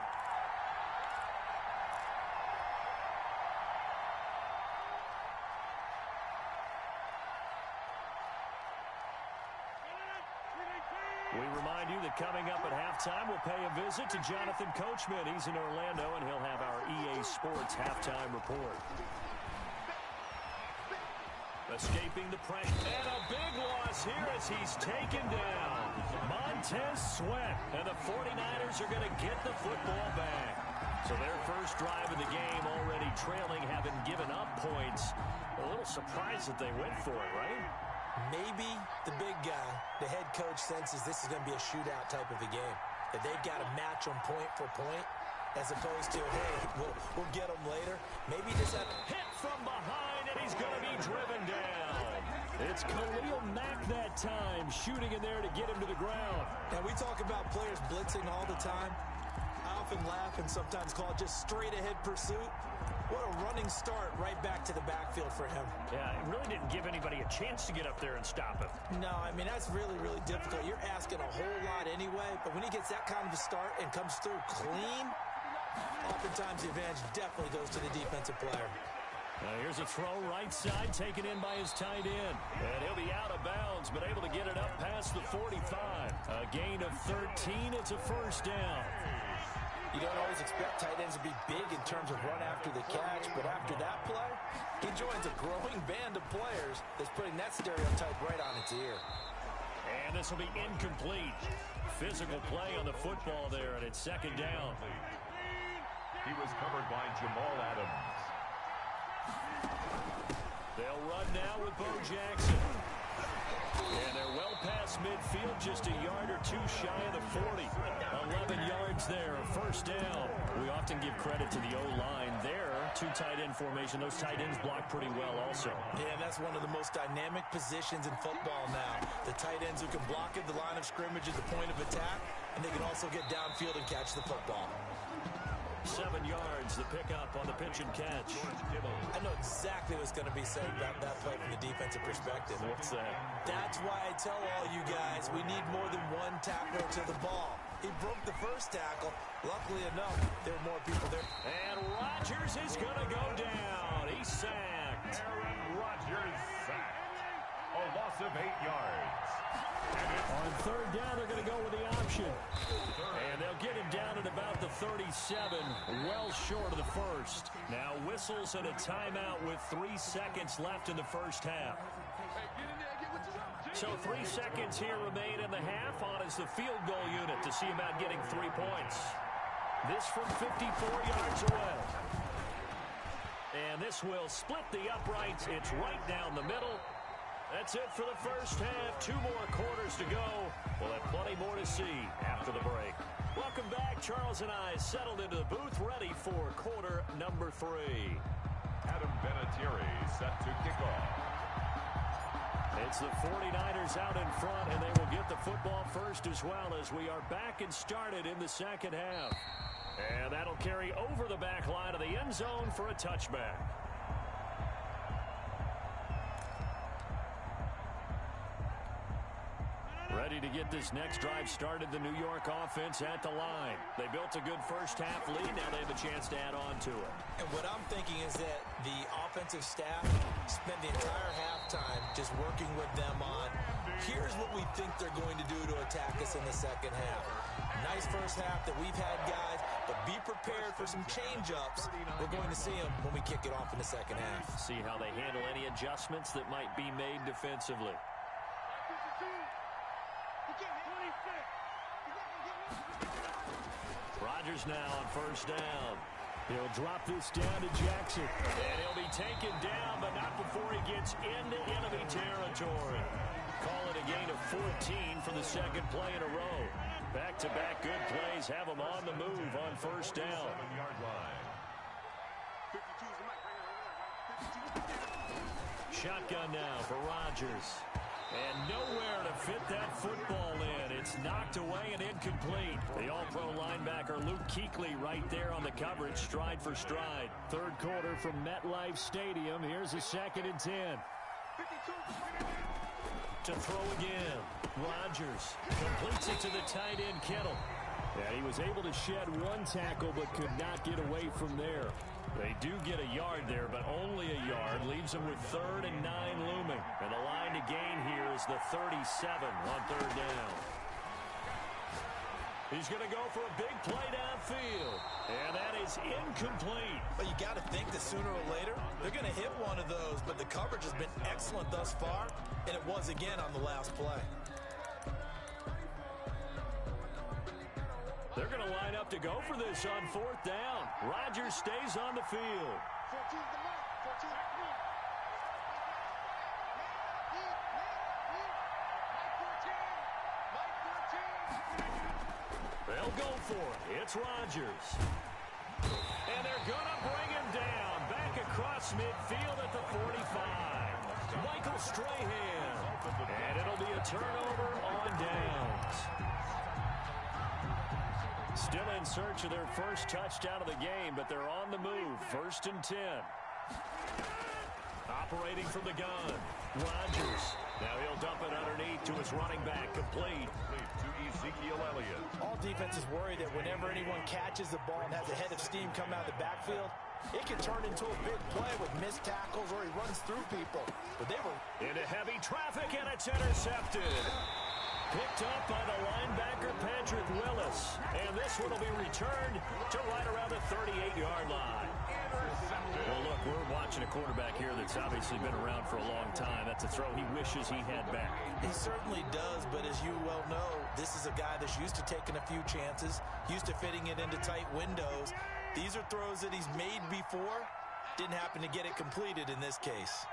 We remind you that coming up at halftime, we'll pay a visit to Jonathan Coachman. He's in Orlando, and he'll have our EA Sports halftime report. Escaping the pressure, and a big loss here as he's taken down. Montez Sweat, and the 49ers are going to get the football back. So their first drive of the game already trailing, having given up points. A little surprised that they went for it, right? Maybe the big guy, the head coach, senses this is going to be a shootout type of a game. That they've got to match them point for point, as opposed to, hey, we'll get them later. Maybe just have hit from behind, and he's going to be driven down. It's Khalil Mack that time, shooting in there to get him to the ground. Now, we talk about players blitzing all the time. I often laugh and sometimes call it just straight-ahead pursuit. What a running start right back to the backfield for him. Yeah, it really didn't give anybody a chance to get up there and stop him. No, I mean, that's really, really difficult. You're asking a whole lot anyway, but when he gets that kind of a start and comes through clean, oftentimes the advantage definitely goes to the defensive player. Here's a throw right side, taken in by his tight end. And he'll be out of bounds, but able to get it up past the 45. A gain of 13. It's a first down. You don't always expect tight ends to be big in terms of run after the catch, but after that play, he joins a growing band of players that's putting that stereotype right on its ear. And this will be incomplete. Physical play on the football there, and it's second down. He was covered by Jamal Adams. They'll run now with Bo Jackson. And they're well past midfield, just a yard or two shy of the 40. 11 yards there, first down. We often give credit to the O-line there. Two tight end formation. Those tight ends block pretty well also. Yeah, that's one of the most dynamic positions in football now. The tight ends who can block at the line of scrimmage at the point of attack, and they can also get downfield and catch the football. 7 yards, the pickup on the pitch and catch. I know exactly what's going to be said about that play from the defensive perspective. What's that? That's why I tell all you guys we need more than one tackler to the ball. He broke the first tackle. Luckily enough, there were more people there. And Rodgers is going to go down. He's sacked. Aaron Rodgers sacked. A loss of 8 yards. On third down, they're going to go with the option. And they'll get him down at about the 37, well short of the first. Now whistles and a timeout with 3 seconds left in the first half. So 3 seconds here remain in the half. On is the field goal unit to see about getting 3 points. This from 54 yards away. And this will split the uprights. It's right down the middle. That's it for the first half. 2 more quarters to go. We'll have plenty more to see after the break. Welcome back. Charles and I settled into the booth, ready for quarter number 3. Adam Vinatieri set to kick off. It's the 49ers out in front, and they will get the football first as well as we are back and started in the second half. And that'll carry over the back line of the end zone for a touchback. Ready to get this next drive started, the New York offense at the line. They built a good first half lead. Now they have a chance to add on to it. And what I'm thinking is that the offensive staff spent the entire halftime just working with them on, here's what we think they're going to do to attack us in the second half. Nice first half that we've had, guys, but be prepared for some change-ups. We're going to see them when we kick it off in the second half. See how they handle any adjustments that might be made defensively. Rodgers now on first down. He'll drop this down to Jackson. And he'll be taken down, but not before he gets into enemy territory. Call it a gain of 14 for the second play in a row. Back-to-back good plays have him on the move on first down. 7-yard line. Shotgun now for Rodgers. And nowhere to fit that football in. It's knocked away and incomplete. The all-pro linebacker Luke Kuechly right there on the coverage, stride for stride. Third quarter from MetLife Stadium. Here's a 2nd and 10. To throw again. Rodgers completes it to the tight end Kittle. And he was able to shed 1 tackle but could not get away from there. They do get a yard there, but only a yard. Leaves them with 3rd and 9 looming. And the line to gain here is the 37 on third down. He's going to go for a big play downfield. And that is incomplete. But you got to think that sooner or later, they're going to hit one of those. But the coverage has been excellent thus far, and it was again on the last play. They're going to line up to go for this on 4th down. Rodgers stays on the field. They'll go for it. It's Rodgers. And they're going to bring him down. Back across midfield at the 45. Michael Strahan. And it'll be a turnover on downs. Still in search of their first touchdown of the game, but they're on the move. 1st and 10. Operating from the gun. Rodgers. Now he'll dump it underneath to his running back. Complete. To Ezekiel Elliott. All defenses worry that whenever anyone catches the ball and has a head of steam come out of the backfield, it can turn into a big play with missed tackles or he runs through people. But they were into heavy traffic, and it's intercepted. Picked up by the linebacker, Patrick Willis. And this one will be returned to right around the 38-yard line. Well, look, we're watching a quarterback here that's obviously been around for a long time. That's a throw he wishes he had back. He certainly does, but as you well know, this is a guy that's used to taking a few chances, used to fitting it into tight windows. These are throws that he's made before. Didn't happen to get it completed in this case.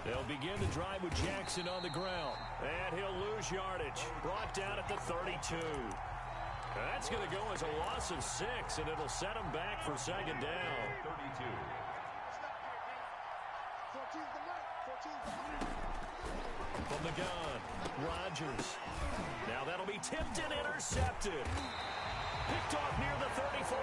They'll begin the drive with Jackson on the ground. And he'll lose yardage. Brought down at the 32. That's going to go as a loss of 6, and it'll set him back for second down. 32. From the gun, Rodgers. Now that'll be tipped and intercepted. Picked off near the 34.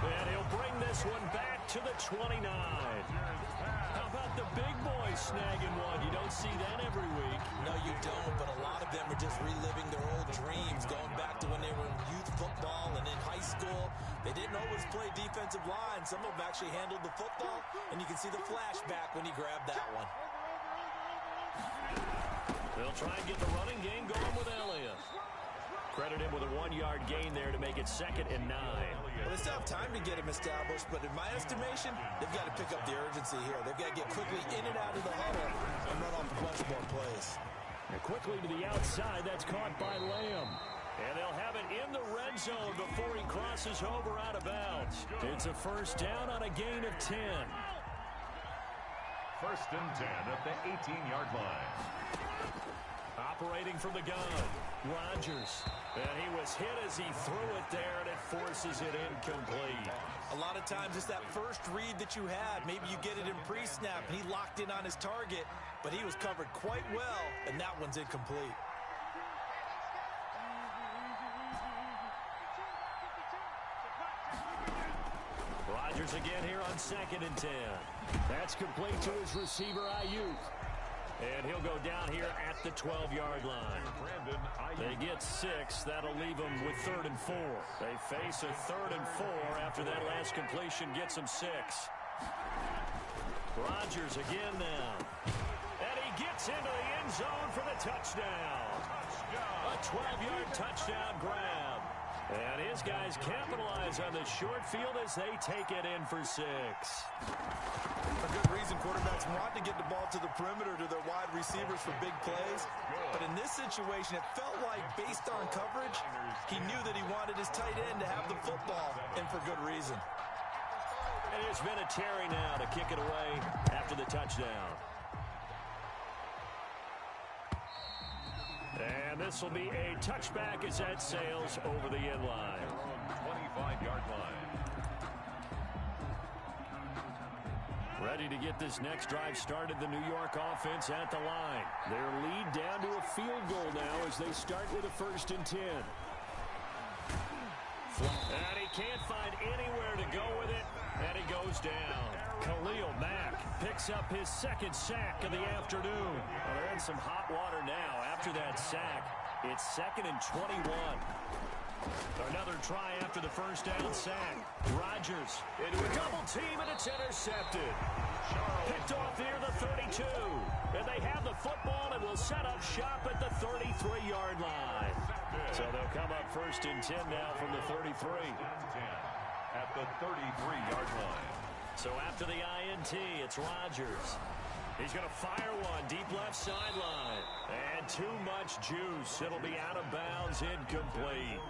And he'll bring this one back to the 29. How about the big boys snagging one? You don't see that every week. No, you don't, but a lot of them are just reliving their old dreams, going back to when they were in youth football and in high school. They didn't always play defensive line. Some of them actually handled the football, and you can see the flashback when he grabbed that one. They'll try and get the running game going with Elliott. Credit him with a 1-yard gain there to make it 2nd and 9. Well, they still have time to get him established, but in my estimation, they've got to pick up the urgency here. They've got to get quickly in and out of the huddle and run off a bunch more plays. And quickly to the outside, that's caught by Lamb. And they'll have it in the red zone before he crosses over out of bounds. It's a first down on a gain of 10. 1st and 10 at the 18-yard line. Operating from the gun, Rodgers. And he was hit as he threw it there, and it forces it incomplete. A lot of times it's that first read that you had. Maybe you get it in pre-snap, and he locked in on his target, but he was covered quite well, and that one's incomplete. Rodgers again here on 2nd and 10. That's complete to his receiver, Ayuk. And he'll go down here at the 12-yard line. They get 6. That'll leave them with 3rd and 4. They face a 3rd and 4 after that last completion gets them 6. Rodgers again now. And he gets into the end zone for the touchdown. A 12-yard touchdown grab. And his guys capitalize on the short field as they take it in for 6. For good reason, quarterbacks want to get the ball to the perimeter to their wide receivers for big plays. But in this situation, it felt like, based on coverage, he knew that he wanted his tight end to have the football, and for good reason. And it's been a Terry now to kick it away after the touchdown. And this will be a touchback as that sails over the end line. 25-yard line. Ready to get this next drive started, the New York offense at the line. Their lead down to a field goal now as they start with a 1st and 10. And he can't find anywhere to go with it, and he goes down. Khalil Mack picks up his 2nd sack of the afternoon. Well, they're in some hot water now after that sack. It's 2nd and 21. Another try after the first down sack. Rodgers into a double team, and it's intercepted. Picked off near the 32. And they have the football and will set up shop at the 33-yard line. So they'll come up 1st and 10 now from the 33. At the 33-yard line. So after the INT, it's Rodgers. He's going to fire one deep left sideline. And too much juice. It'll be out of bounds, incomplete.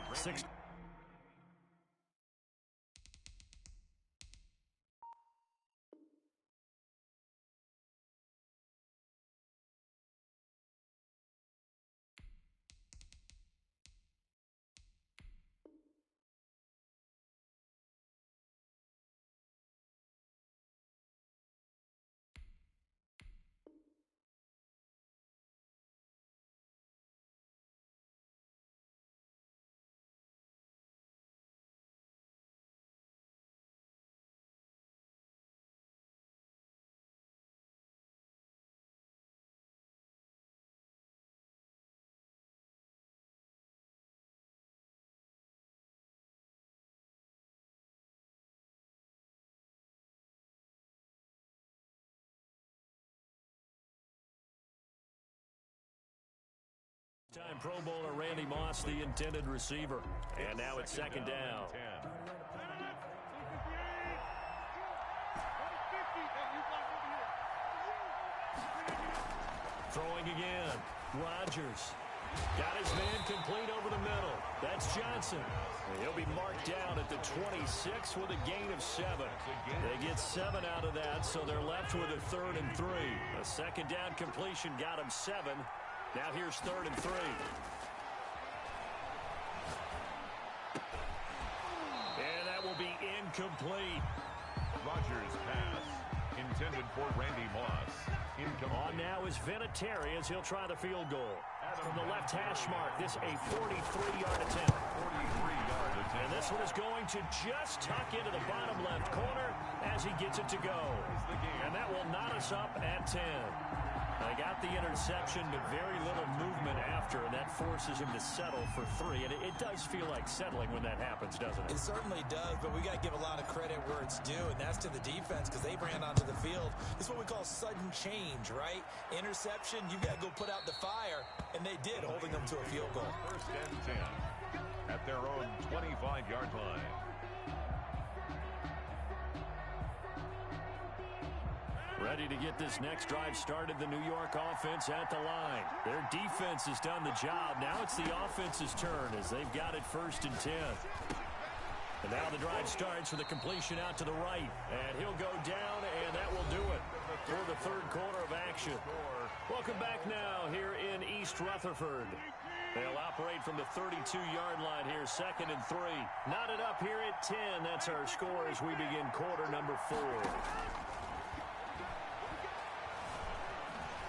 Two-time Pro Bowler Randy Moss, the intended receiver. And now it's second down. Throwing again. Rodgers. Got his man complete over the middle. That's Johnson. And he'll be marked down at the 26 with a gain of 7. They get 7 out of that, so they're left with a 3rd and 3. A second down completion got him 7. Now here's 3rd and 3. And that will be incomplete. Rodgers' pass intended for Randy Moss. On now is Vinatieri as he'll try the field goal. From the left hash mark, this a 43-yard attempt. 43-yard attempt. And this one is going to just tuck into the bottom left corner as he gets it to go. And that will knot us up at 10. They got the interception, but very little movement after, and that forces him to settle for 3. And it does feel like settling when that happens, doesn't it? It certainly does, but we got to give a lot of credit where it's due, and that's to the defense because they ran onto the field. It's what we call sudden change, right? Interception, you got to go put out the fire, and they did, holding them to a field goal. 1st and 10 at their own 25-yard line. Ready to get this next drive started, the New York offense at the line. Their defense has done the job. Now it's the offense's turn as they've got it 1st and 10. And now the drive starts with a completion out to the right. And he'll go down, and that will do it for the 3rd quarter of action. Welcome back now here in East Rutherford. They'll operate from the 32-yard line here, 2nd and 3. Knotted up here at 10. That's our score as we begin quarter number 4.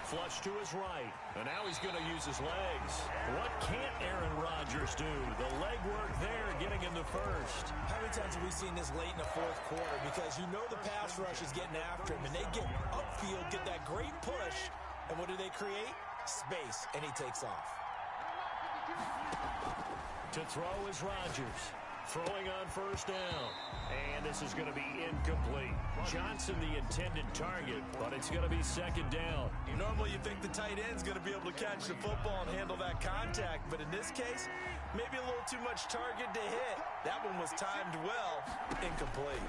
Flush to his right, and now he's going to use his legs. What can't Aaron Rodgers do? The leg work there, getting him the 1st. How many times have we seen this late in the 4th quarter? Because you know the pass rush is getting after him, and they get upfield, get that great push, and what do they create? Space, and he takes off. To throw is Rodgers. Throwing on 1st down. And this is going to be incomplete. Johnson the intended target, but it's going to be 2nd down. Normally you think the tight end's going to be able to catch the football and handle that contact, but in this case, maybe a little too much target to hit. That one was timed well. Incomplete.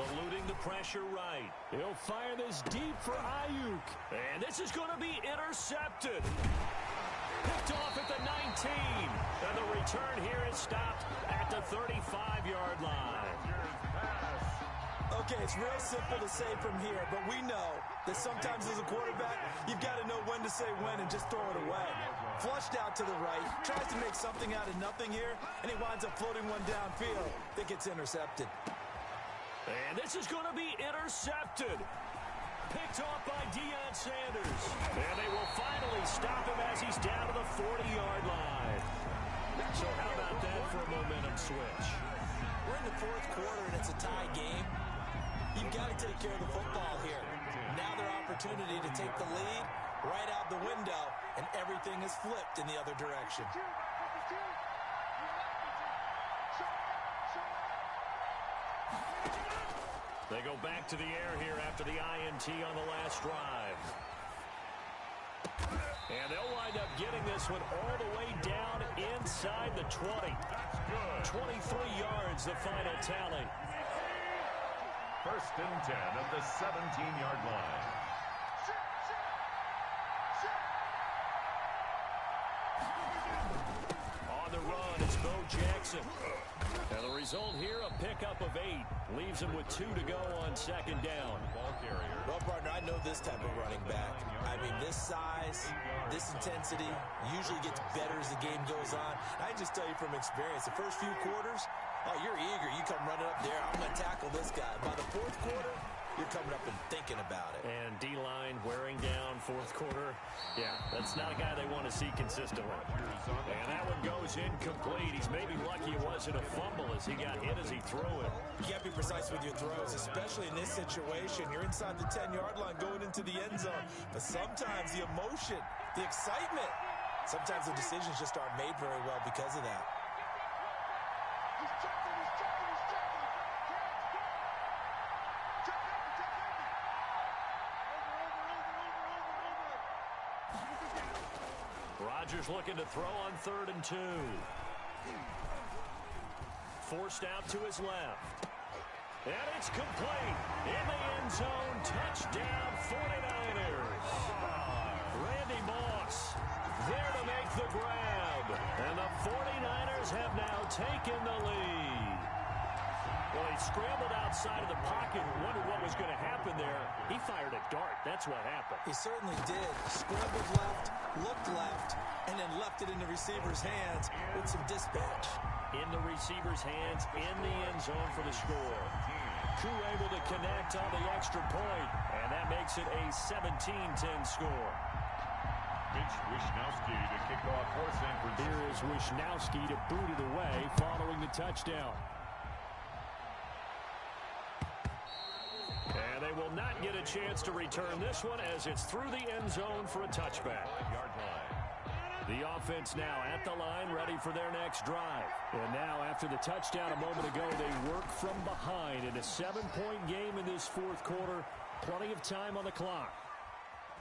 Eluding the pressure right. He'll fire this deep for Ayuk. And this is going to be intercepted. Picked off at the 19. And the return here is stopped at the 35-yard line. Okay, it's real simple to say from here, but we know that sometimes as a quarterback, you've got to know when to say when and just throw it away. Flushed out to the right, tries to make something out of nothing here, and he winds up floating one downfield. Think it's intercepted. And this is going to be intercepted. Picked off by Deion Sanders. And they will finally stop him as he's down to the 40-yard line. So how about that for a momentum switch? We're in the 4th quarter and it's a tie game. You've got to take care of the football here. Now their opportunity to take the lead right out the window, and everything is flipped in the other direction. They go back to the air here after the INT on the last drive. And they'll wind up getting this one all the way down inside the 20. 23 yards, the final tally. 1st and 10 at the 17-yard line. On the run, it's Bo Jackson. And the result here, a pickup of 8. Leaves him with 2 to go on 2nd down. Ball carrier. Well, partner, I know this type of running back. I mean, this size, this intensity usually gets better as the game goes on. I can just tell you from experience, the first few quarters, oh, you're eager. You come running up there. I'm going to tackle this guy. By the 4th quarter, you're coming up and thinking about it. And D-line wearing down 4th quarter. Yeah, that's not a guy they want to see consistently. And that one goes incomplete. He's maybe lucky it wasn't a fumble as he got hit as he threw it. You got to be precise with your throws, especially in this situation. You're inside the 10-yard line going into the end zone. But sometimes the emotion, the excitement, sometimes the decisions just aren't made very well because of that. Rodgers looking to throw on 3rd and 2. Forced out to his left. And it's complete. In the end zone. Touchdown 49ers. Randy Moss there to make the grab. And the 49ers have now taken the lead. Well, he scrambled outside of the pocket and wondered what was going to happen there. He fired a dart. That's what happened. He certainly did. Scrambled left, looked left, and then left it in the receiver's hands with some dispatch. In the receiver's hands, in the end zone for the score. Koo able to connect on the extra point, and that makes it a 17-10 score. Mitch Wishnowsky to kick off for San Francisco. Here is Wishnowsky to boot it away following the touchdown. And they will not get a chance to return this one as it's through the end zone for a touchback. 5-yard line. The offense now at the line, ready for their next drive. And now, after the touchdown a moment ago, they work from behind in a 7-point game in this 4th quarter. Plenty of time on the clock.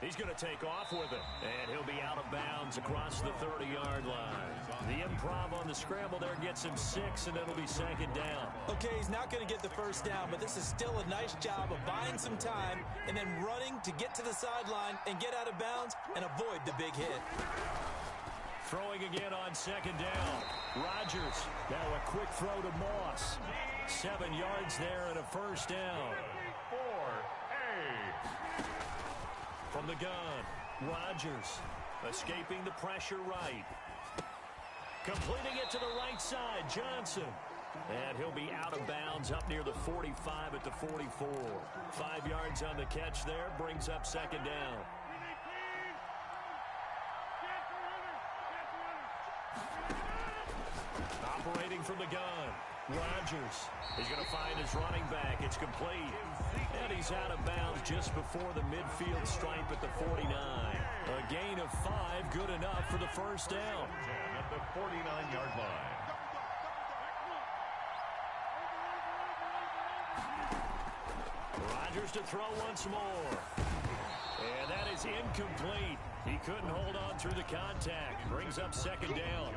He's going to take off with it, and he'll be out of bounds across the 30-yard line. The improv on the scramble there gets him 6, and it'll be 2nd down. Okay, he's not going to get the first down, but this is still a nice job of buying some time and then running to get to the sideline and get out of bounds and avoid the big hit. Throwing again on 2nd down. Rodgers. Now a quick throw to Moss. 7 yards there and a 1st down. From the gun, Rodgers escaping the pressure right. Completing it to the right side, Johnson. And he'll be out of bounds up near the 45 at the 44. 5 yards on the catch there, brings up 2nd down. Operating from the gun, Rodgers. He's going to find his running back. It's complete. And he's out of bounds just before the midfield stripe at the 49. A gain of 5, good enough for the 1st down. At the 49-yard line. Rodgers to throw once more. And that is incomplete. He couldn't hold on through the contact. Brings up 2nd down.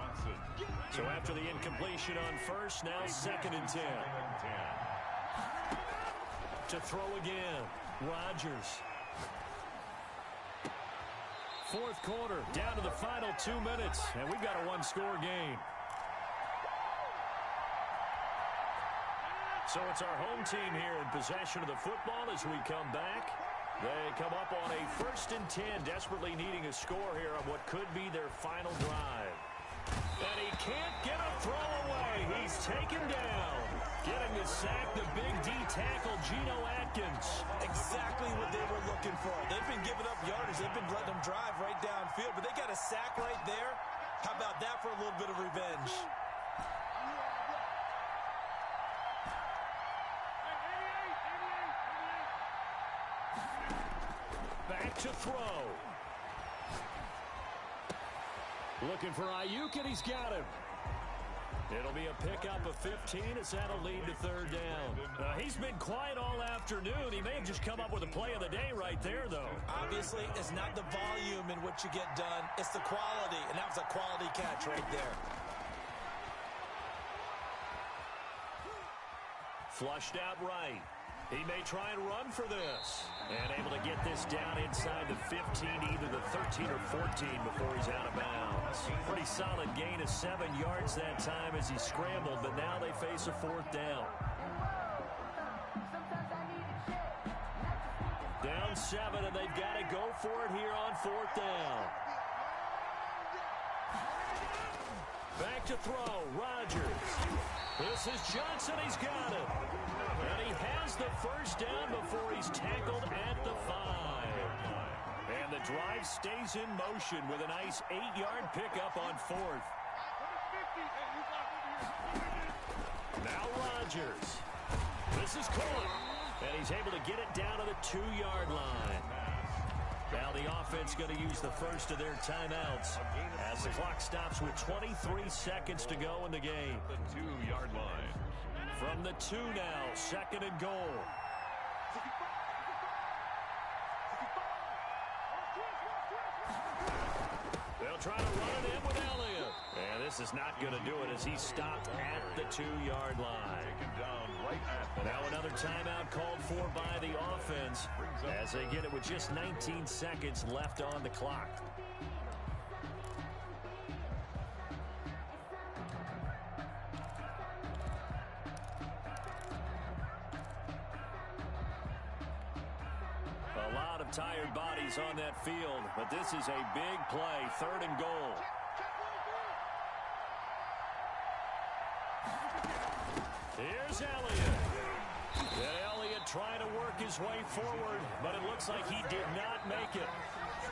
So after the incompletion on 1st, now 2nd and 10. To throw again, Rodgers. 4th quarter, down to the final 2 minutes, and we've got a 1-score game. So it's our home team here in possession of the football as we come back. They come up on a 1st and 10, desperately needing a score here on what could be their final drive. And he can't get a throw away. He's taken down. Getting the sack, the big D tackle, Geno Atkins. Exactly what they were looking for. They've been giving up yardage. They've been letting them drive right downfield, but they got a sack right there. How about that for a little bit of revenge? Back to throw. Looking for Ayuk, and he's got him. It'll be a pickup of 15 as that'll lead to 3rd down. He's been quiet all afternoon. He may have just come up with a play of the day right there, though. Obviously, it's not the volume in which you get done. It's the quality, and that was a quality catch right there. Flushed out right. He may try and run for this. And able to get this down inside the 15, either the 13 or 14 before he's out of bounds. Pretty solid gain of 7 yards that time as he scrambled, but now they face a 4th down. Down 7, and they've got to go for it here on 4th down. Back to throw, Rodgers. This is Johnson, he's got it. And he has the 1st down before he's tackled at the 5. And the drive stays in motion with a nice 8-yard pickup on 4th. Now Rodgers. This is caught. And he's able to get it down to the 2-yard line. Now the offense going to use the first of their timeouts as the clock stops with 23 seconds to go in the game. The 2-yard line. From the 2 now, 2nd and goal. They'll trying to run it in with Elliott. And this is not going to do it as he stopped at the 2-yard line. Now another timeout called for by the offense as they get it with just 19 seconds left on the clock. A lot of tired bodies on that field, but this is a big play, 3rd and goal. Here's Elliott. And Elliott trying to work his way forward, but it looks like he did not make it.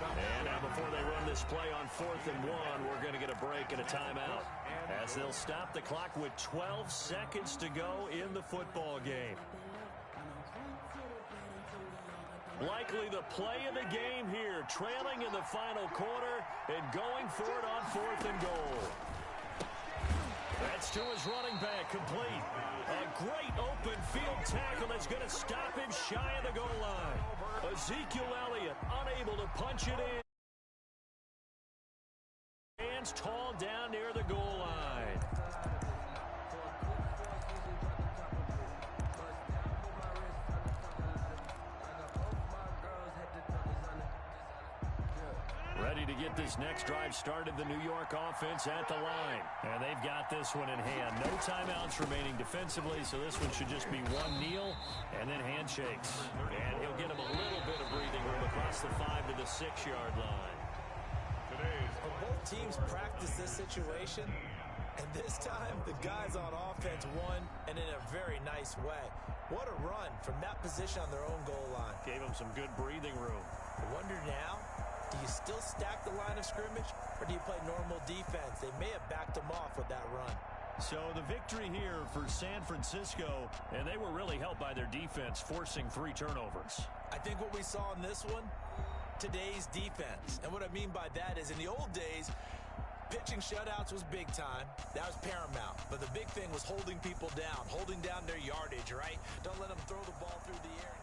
And now before they run this play on 4th and 1, we're going to get a break and a timeout as they'll stop the clock with 12 seconds to go in the football game. Likely the play of the game here, trailing in the final quarter and going for it on 4th and goal. That's to his running back, complete. A great open field tackle that's going to stop him shy of the goal line. Ezekiel Elliott unable to punch it in. Hands tall down near the goal line. Ready to get this next drive started, the New York offense at the line. And they've got this one in hand. No timeouts remaining defensively, so this one should just be one kneel and then handshakes. And he'll get him a little bit of breathing room across the 5 to the 6-yard line. Well, both teams practice this situation, and this time the guys on offense won, and in a very nice way. What a run from that position on their own goal line. Gave him some good breathing room. I wonder now, do you still stack the line of scrimmage, or do you play normal defense? They may have backed them off with that run. So the victory here for San Francisco, and they were really helped by their defense, forcing 3 turnovers. I think what we saw in this one, today's defense. And what I mean by that is in the old days, pitching shutouts was big time. That was paramount. But the big thing was holding people down, holding down their yardage, right? Don't let them throw the ball through the air.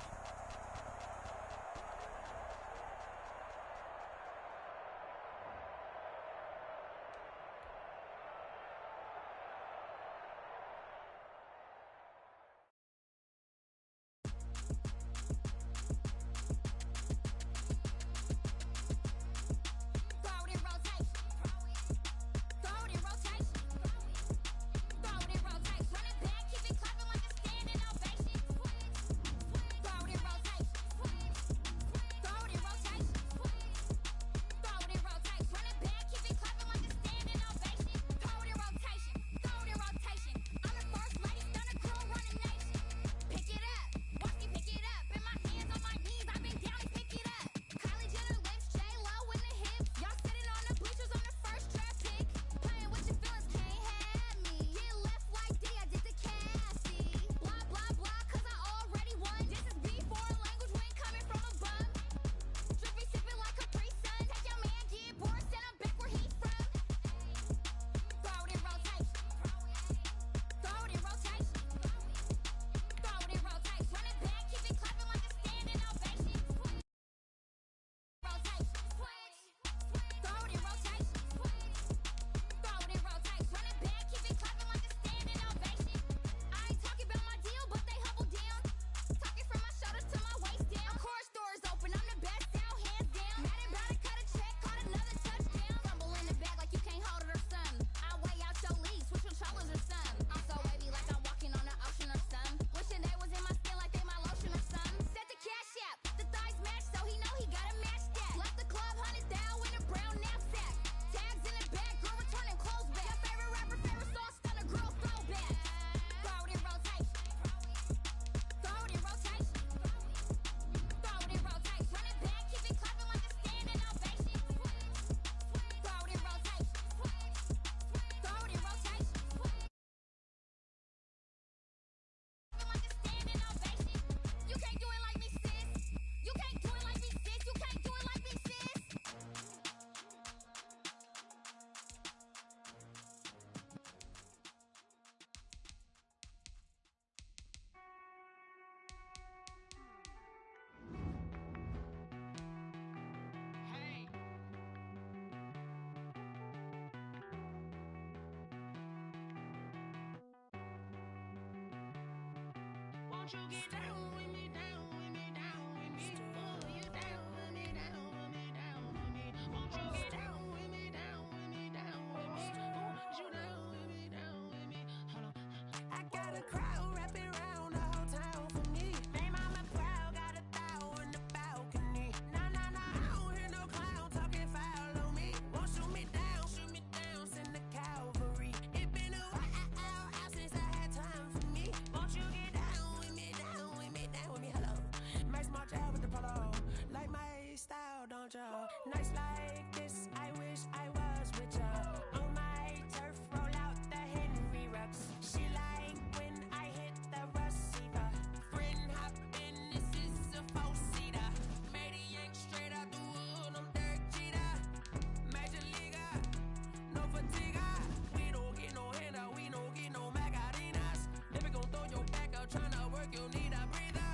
Won't you get down with me, down with me, down with me? Oh, you down with me, down with me, down with me? Won't you get down with me, down with me, down with me? Oh, you down with me, down with me? Hold on. I got a crowd wrapping around the whole town for me. They mama proud, got a thou in the balcony. Nah, nah, nah, I don't hear no clown talking foul on me. Won't shoot me down, send the cavalry. It been a while since I had time for me. Won't you get down with me, down with me, down with me? Hello. Max March out with the polo. Like my style, don't y'all? Nights like this, I wish I was with y'all. On my turf, roll out the Henry rocks. She like when I hit the receiver. Friend hop in, this is a four-seater. Made a yank straight out the wood, I'm Derek Jeter. Major leaguer, no fatigue. We don't get no handout, we don't get no Macarinas. Never gon' throw your back out, tryna work, you need a breather.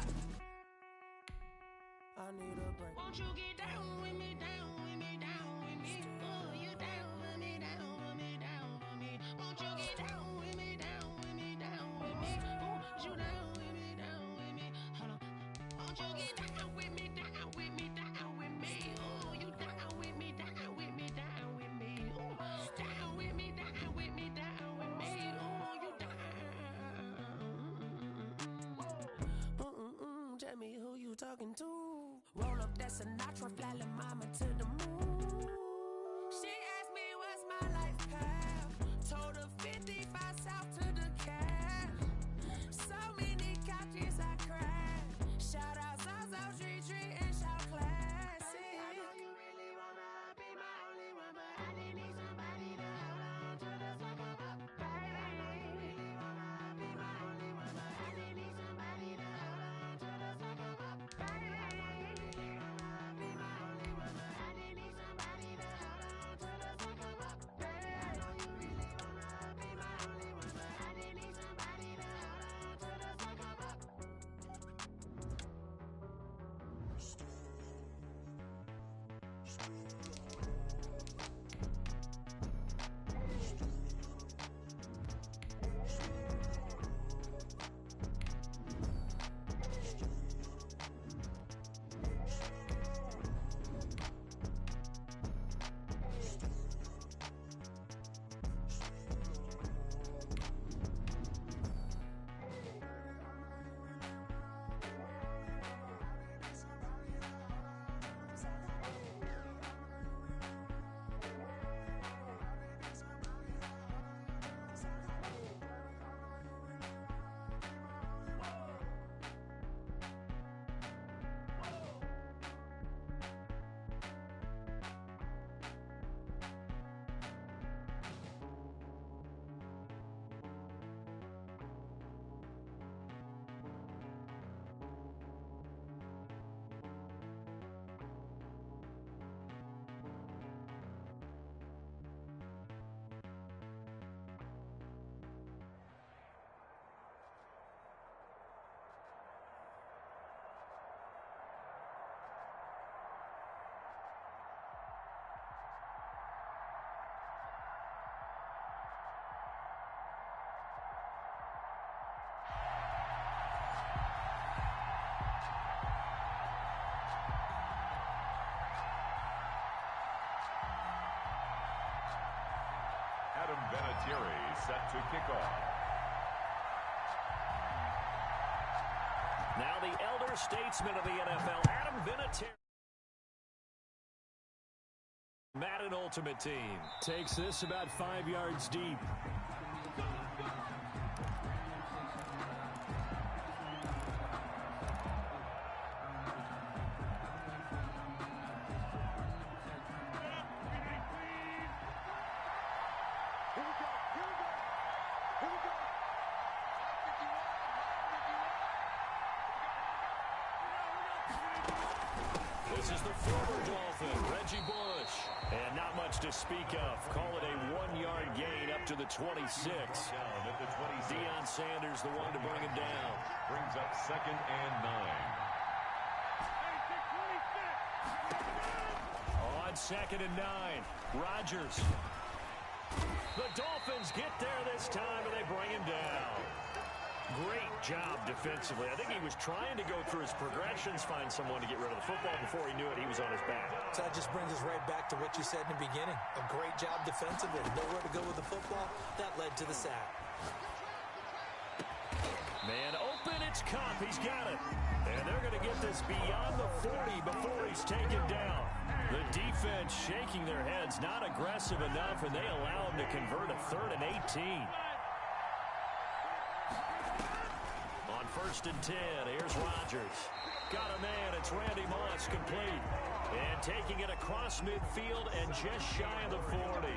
I need a break. Won't you get down with me, down with me, down with me? Oh, you down with me, down with me, down with me? Won't you get down with me, down with me, down with me? Oh, you down with me, down with me? Hold on. Won't you get down with me, down with me, down with me? Oh, you down with me, down with me, down with me? Oh, down with me, down with me, down with me? Oh, you down. Tell me who you talking to. Roll up that Sinatra, fly la mama to the moon. She asked me what's my life path. Told her 55 south to the cab. So many couches I cried. Shout out South Street and shout classic. I know you really wanna be my only one, but I didn't need somebody to hold on to the second up. Baby, I know you really wanna be my only one, but I didn't need somebody to hold on to the second up. Baby, I know you really wanna be my only one, but I didn't need somebody to hold on to the second up. Baby, I know you really wanna be my only one, but I didn't need somebody to hold on to the second up. Adam Vinatieri set to kick off. Now the elder statesman of the NFL, Adam Vinatieri. Madden Ultimate Team takes this about 5 yards deep. This is the former Dolphin, Reggie Bush. And not much to speak of. Call it a 1-yard gain up to the 26. Down at the 26. Deion Sanders, the one to bring him down. Brings up 2nd and 9. On 2nd and 9, Rodgers. The Dolphins get there this time, and they bring him down. Great job defensively. I think he was trying to go through his progressions, find someone to get rid of the football. Before he knew it, he was on his back. So that just brings us right back to what you said in the beginning. A great job defensively. Nowhere to go with the football. That led to the sack. Man open, it's Cup. He's got it. And they're going to get this beyond the 40 before he's taken down. The defense shaking their heads, not aggressive enough, and they allow him to convert a 3rd and 18. On 1st and 10, here's Rodgers. Got a man, it's Randy Moss, complete. And taking it across midfield and just shy of the 40.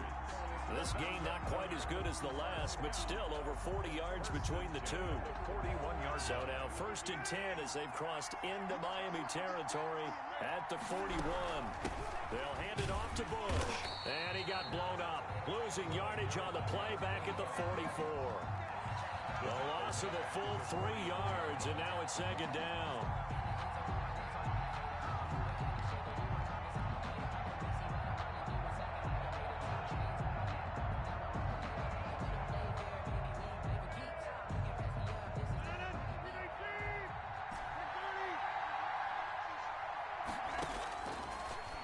This game not quite as good as the last, but still over 40 yards between the two. 41 yards. So now 1st and 10 as they've crossed into Miami territory at the 41. They'll hand it off to Bush. And he got blown up. Losing yardage on the play back at the 44. The loss of a full 3 yards, and now it's 2nd down.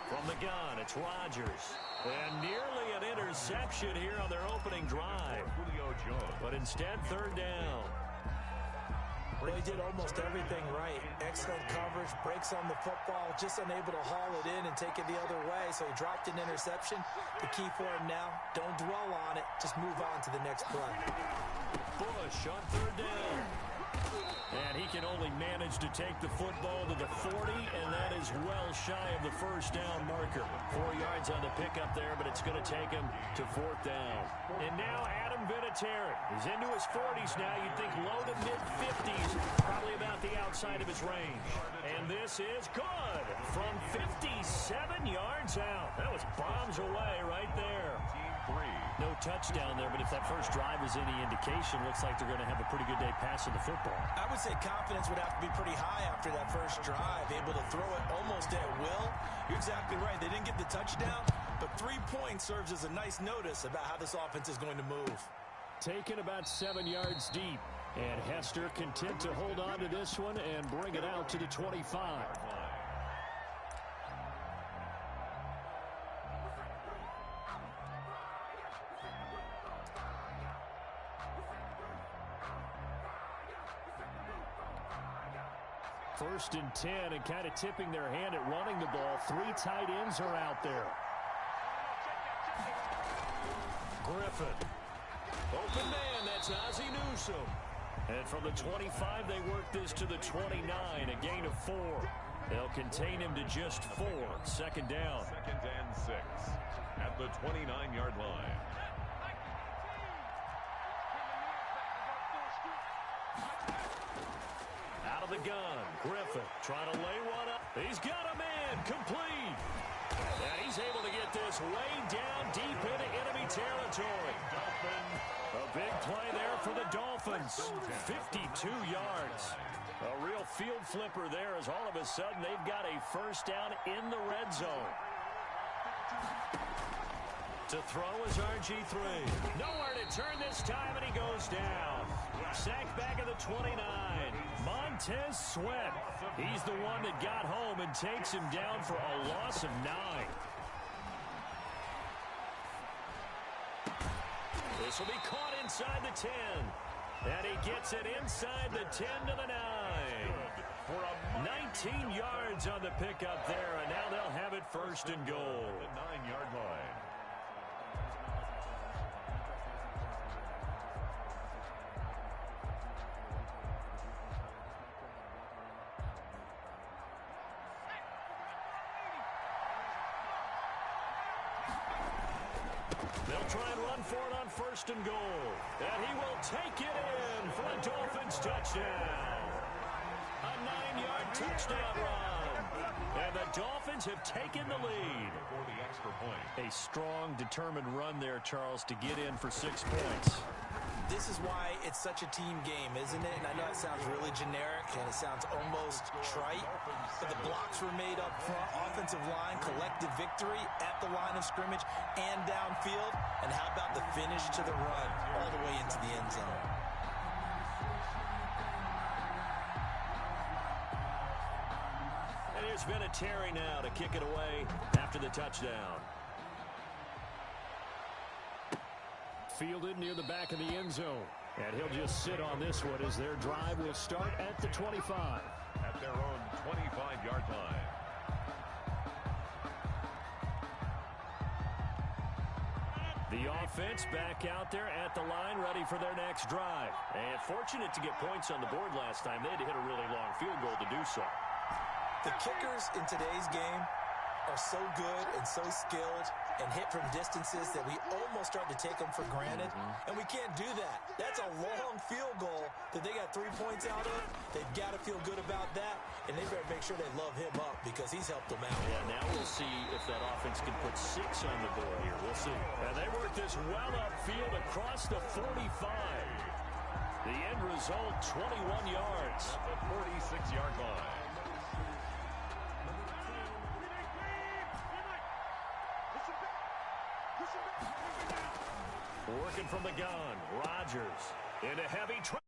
From the gun, it's Rodgers. And nearly an interception here on their opening drive. But instead, 3rd down. Well, he did almost everything right. Excellent coverage, breaks on the football, just unable to haul it in and take it the other way. So he dropped an interception. The key for him now, don't dwell on it. Just move on to the next play. Bush on 3rd down. And he can only manage to take the football to the 40, and that is well shy of the 1st down marker. 4 yards on the pickup there, but it's going to take him to 4th down. And now Adam Vinatieri. He's into his 40s now. You'd think low to mid-50s, probably about the outside of his range. And this is good from 57 yards out. That was bombs away right there. No touchdown there, but if that first drive is any indication, looks like they're going to have a pretty good day passing the football. I would say confidence would have to be pretty high after that first drive, able to throw it almost at will. You're exactly right. They didn't get the touchdown, but 3 points serves as a nice notice about how this offense is going to move. Taken about 7 yards deep, and Hester content to hold on to this one and bring it out to the 25. First and 10, and kind of tipping their hand at running the ball. 3 tight ends are out there. Griffin. Open man, that's Ozzie Newsome. And from the 25, they work this to the 29, a gain of 4. They'll contain him to just 4. 2nd down. 2nd and 6 at the 29-yard line. Out of the gun, Griffin trying to lay one up. He's got a man, complete. And he's able to get this way down deep into enemy territory. A big play there for the Dolphins. 52 yards. A real field flipper there as all of a sudden they've got a 1st down in the red zone. To throw is RG3. Nowhere to turn this time, and he goes down. Sacked back at the 29. Montez Sweat. He's the one that got home and takes him down for a loss of 9. This will be caught inside the 10. And he gets it inside the 10 to the 9. For a 19 yards on the pickup there, and now they'll have it 1st and goal. The 9-yard line. They'll try and run for it on 1st and goal. And he will take it in for a Dolphins touchdown. A 9-yard touchdown run. And the Dolphins have taken the lead. For the extra point. A strong, determined run there, Charles, to get in for 6 points. This is why it's such a team game, isn't it? And I know it sounds really generic and it sounds almost trite, but the blocks were made up front, offensive line, collective victory at the line of scrimmage and downfield. And how about the finish to the run all the way into the end zone? It's Vinatieri now to kick it away after the touchdown. Fielded near the back of the end zone. And he'll just sit on this one as their drive will start at the 25. At their own 25-yard line. The offense back out there at the line, ready for their next drive. And fortunate to get points on the board last time. They had to hit a really long field goal to do so. The kickers in today's game are so good and so skilled and hit from distances that we almost start to take them for granted. And we can't do that. That's a long field goal that they got 3 points out of. They've got to feel good about that, and they better make sure they love him up because he's helped them out. Yeah, now we'll see if that offense can put 6 on the board here. We'll see. And they work this well upfield across the 45. The end result, 21 yards. At the 46-yard line. Working from the gun, Rodgers into heavy trouble.